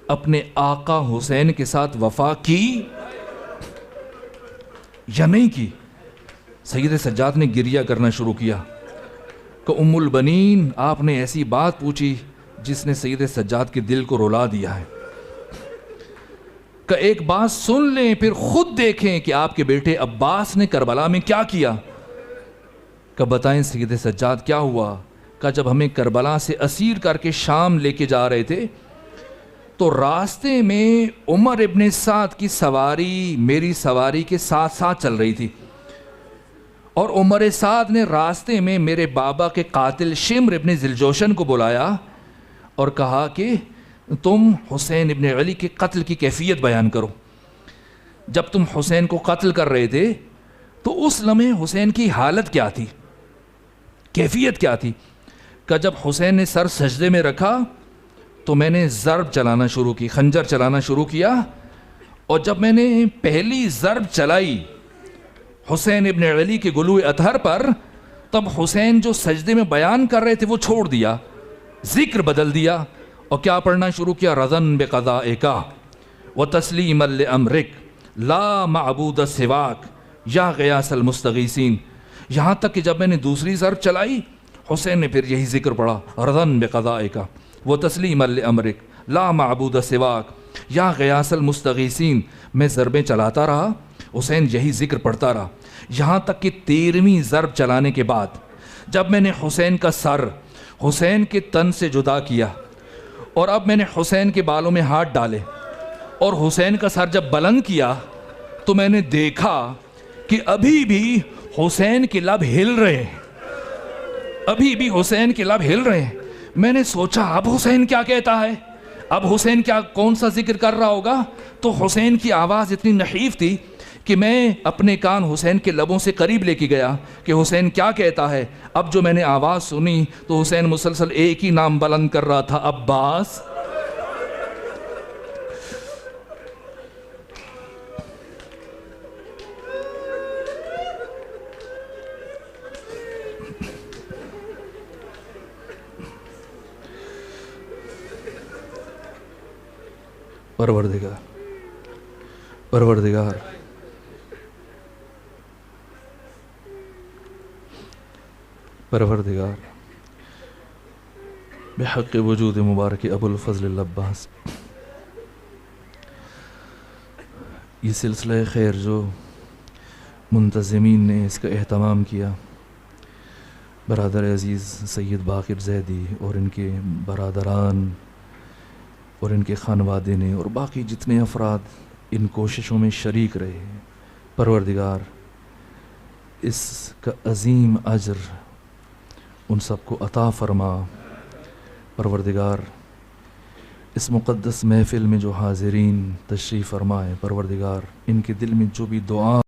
اپنے آقا حسین کے ساتھ وفا کی یا نہیں کی؟ سید سجاد نے گریہ کرنا شروع کیا کہ ام البنین آپ نے ایسی بات پوچھی جس نے سید سجاد کے دل کو رلا دیا ہے، کہ ایک بات سن لیں پھر خود دیکھیں کہ آپ کے بیٹے عباس نے کربلا میں کیا کیا۔ کہ بتائیں سید سجاد کیا ہوا؟ کہ جب ہمیں کربلا سے اسیر کر کے شام لے کے جا رہے تھے تو راستے میں عمر ابن سعد کی سواری میری سواری کے ساتھ ساتھ چل رہی تھی، اور عمر سعد نے راستے میں میرے بابا کے قاتل شمر ابن ذلجوشن کو بلایا اور کہا کہ تم حسین ابن علی کے قتل کی کیفیت بیان کرو۔ جب تم حسین کو قتل کر رہے تھے تو اس لمحے حسین کی حالت کیا تھی، کیفیت کیا تھی؟ کہ جب حسین نے سر سجدے میں رکھا تو میں نے ضرب چلانا شروع کی، خنجر چلانا شروع کیا، اور جب میں نے پہلی ضرب چلائی حسین ابن علی کے گلوئے اطہر پر، تب حسین جو سجدے میں بیان کر رہے تھے وہ چھوڑ دیا، ذکر بدل دیا، اور کیا پڑھنا شروع کیا؟ رضن بقضائک وتسلیما لامرک لا معبود سواک یا غیاث المستغیثین۔ یہاں تک کہ جب میں نے دوسری ضرب چلائی حسین نے پھر یہی ذکر پڑھا، رضن بقضائک وتسلیما لامرک لا معبود سواک یا غیاث المستغیثین۔ میں ضربیں چلاتا رہا، حسین یہی ذکر پڑھتا رہا، یہاں تک کہ 13ویں ضرب چلانے کے بعد جب میں نے حسین کا سر حسین کے تن سے جدا کیا، اور اب میں نے حسین کے بالوں میں ہاتھ ڈالے اور حسین کا سر جب بلند کیا تو میں نے دیکھا کہ ابھی بھی حسین کے لب ہل رہے ہیں، ابھی بھی حسین کے لب ہل رہے ہیں۔ میں نے سوچا اب حسین کیا کہتا ہے، اب حسین کیا کون سا ذکر کر رہا ہوگا؟ تو حسین کی آواز اتنی نحیف تھی کہ میں اپنے کان حسین کے لبوں سے قریب لے کے گیا کہ حسین کیا کہتا ہے۔ اب جو میں نے آواز سنی تو حسین مسلسل ایک ہی نام بلند کر رہا تھا، عباس۔ پروردگار پروردگار پروردگار بحق وجود مبارک ابو الفضل العباس، یہ سلسلہ خیر جو منتظمین نے اس کا اہتمام کیا، برادر عزیز سید باقر زیدی اور ان کے برادران اور ان کے خانوادے نے، اور باقی جتنے افراد ان کوششوں میں شریک رہے، پروردگار اس کا عظیم اجر ان سب کو عطا فرما۔ پروردگار اس مقدس محفل میں جو حاضرین تشریف فرمائے، پروردگار ان کے دل میں جو بھی دعا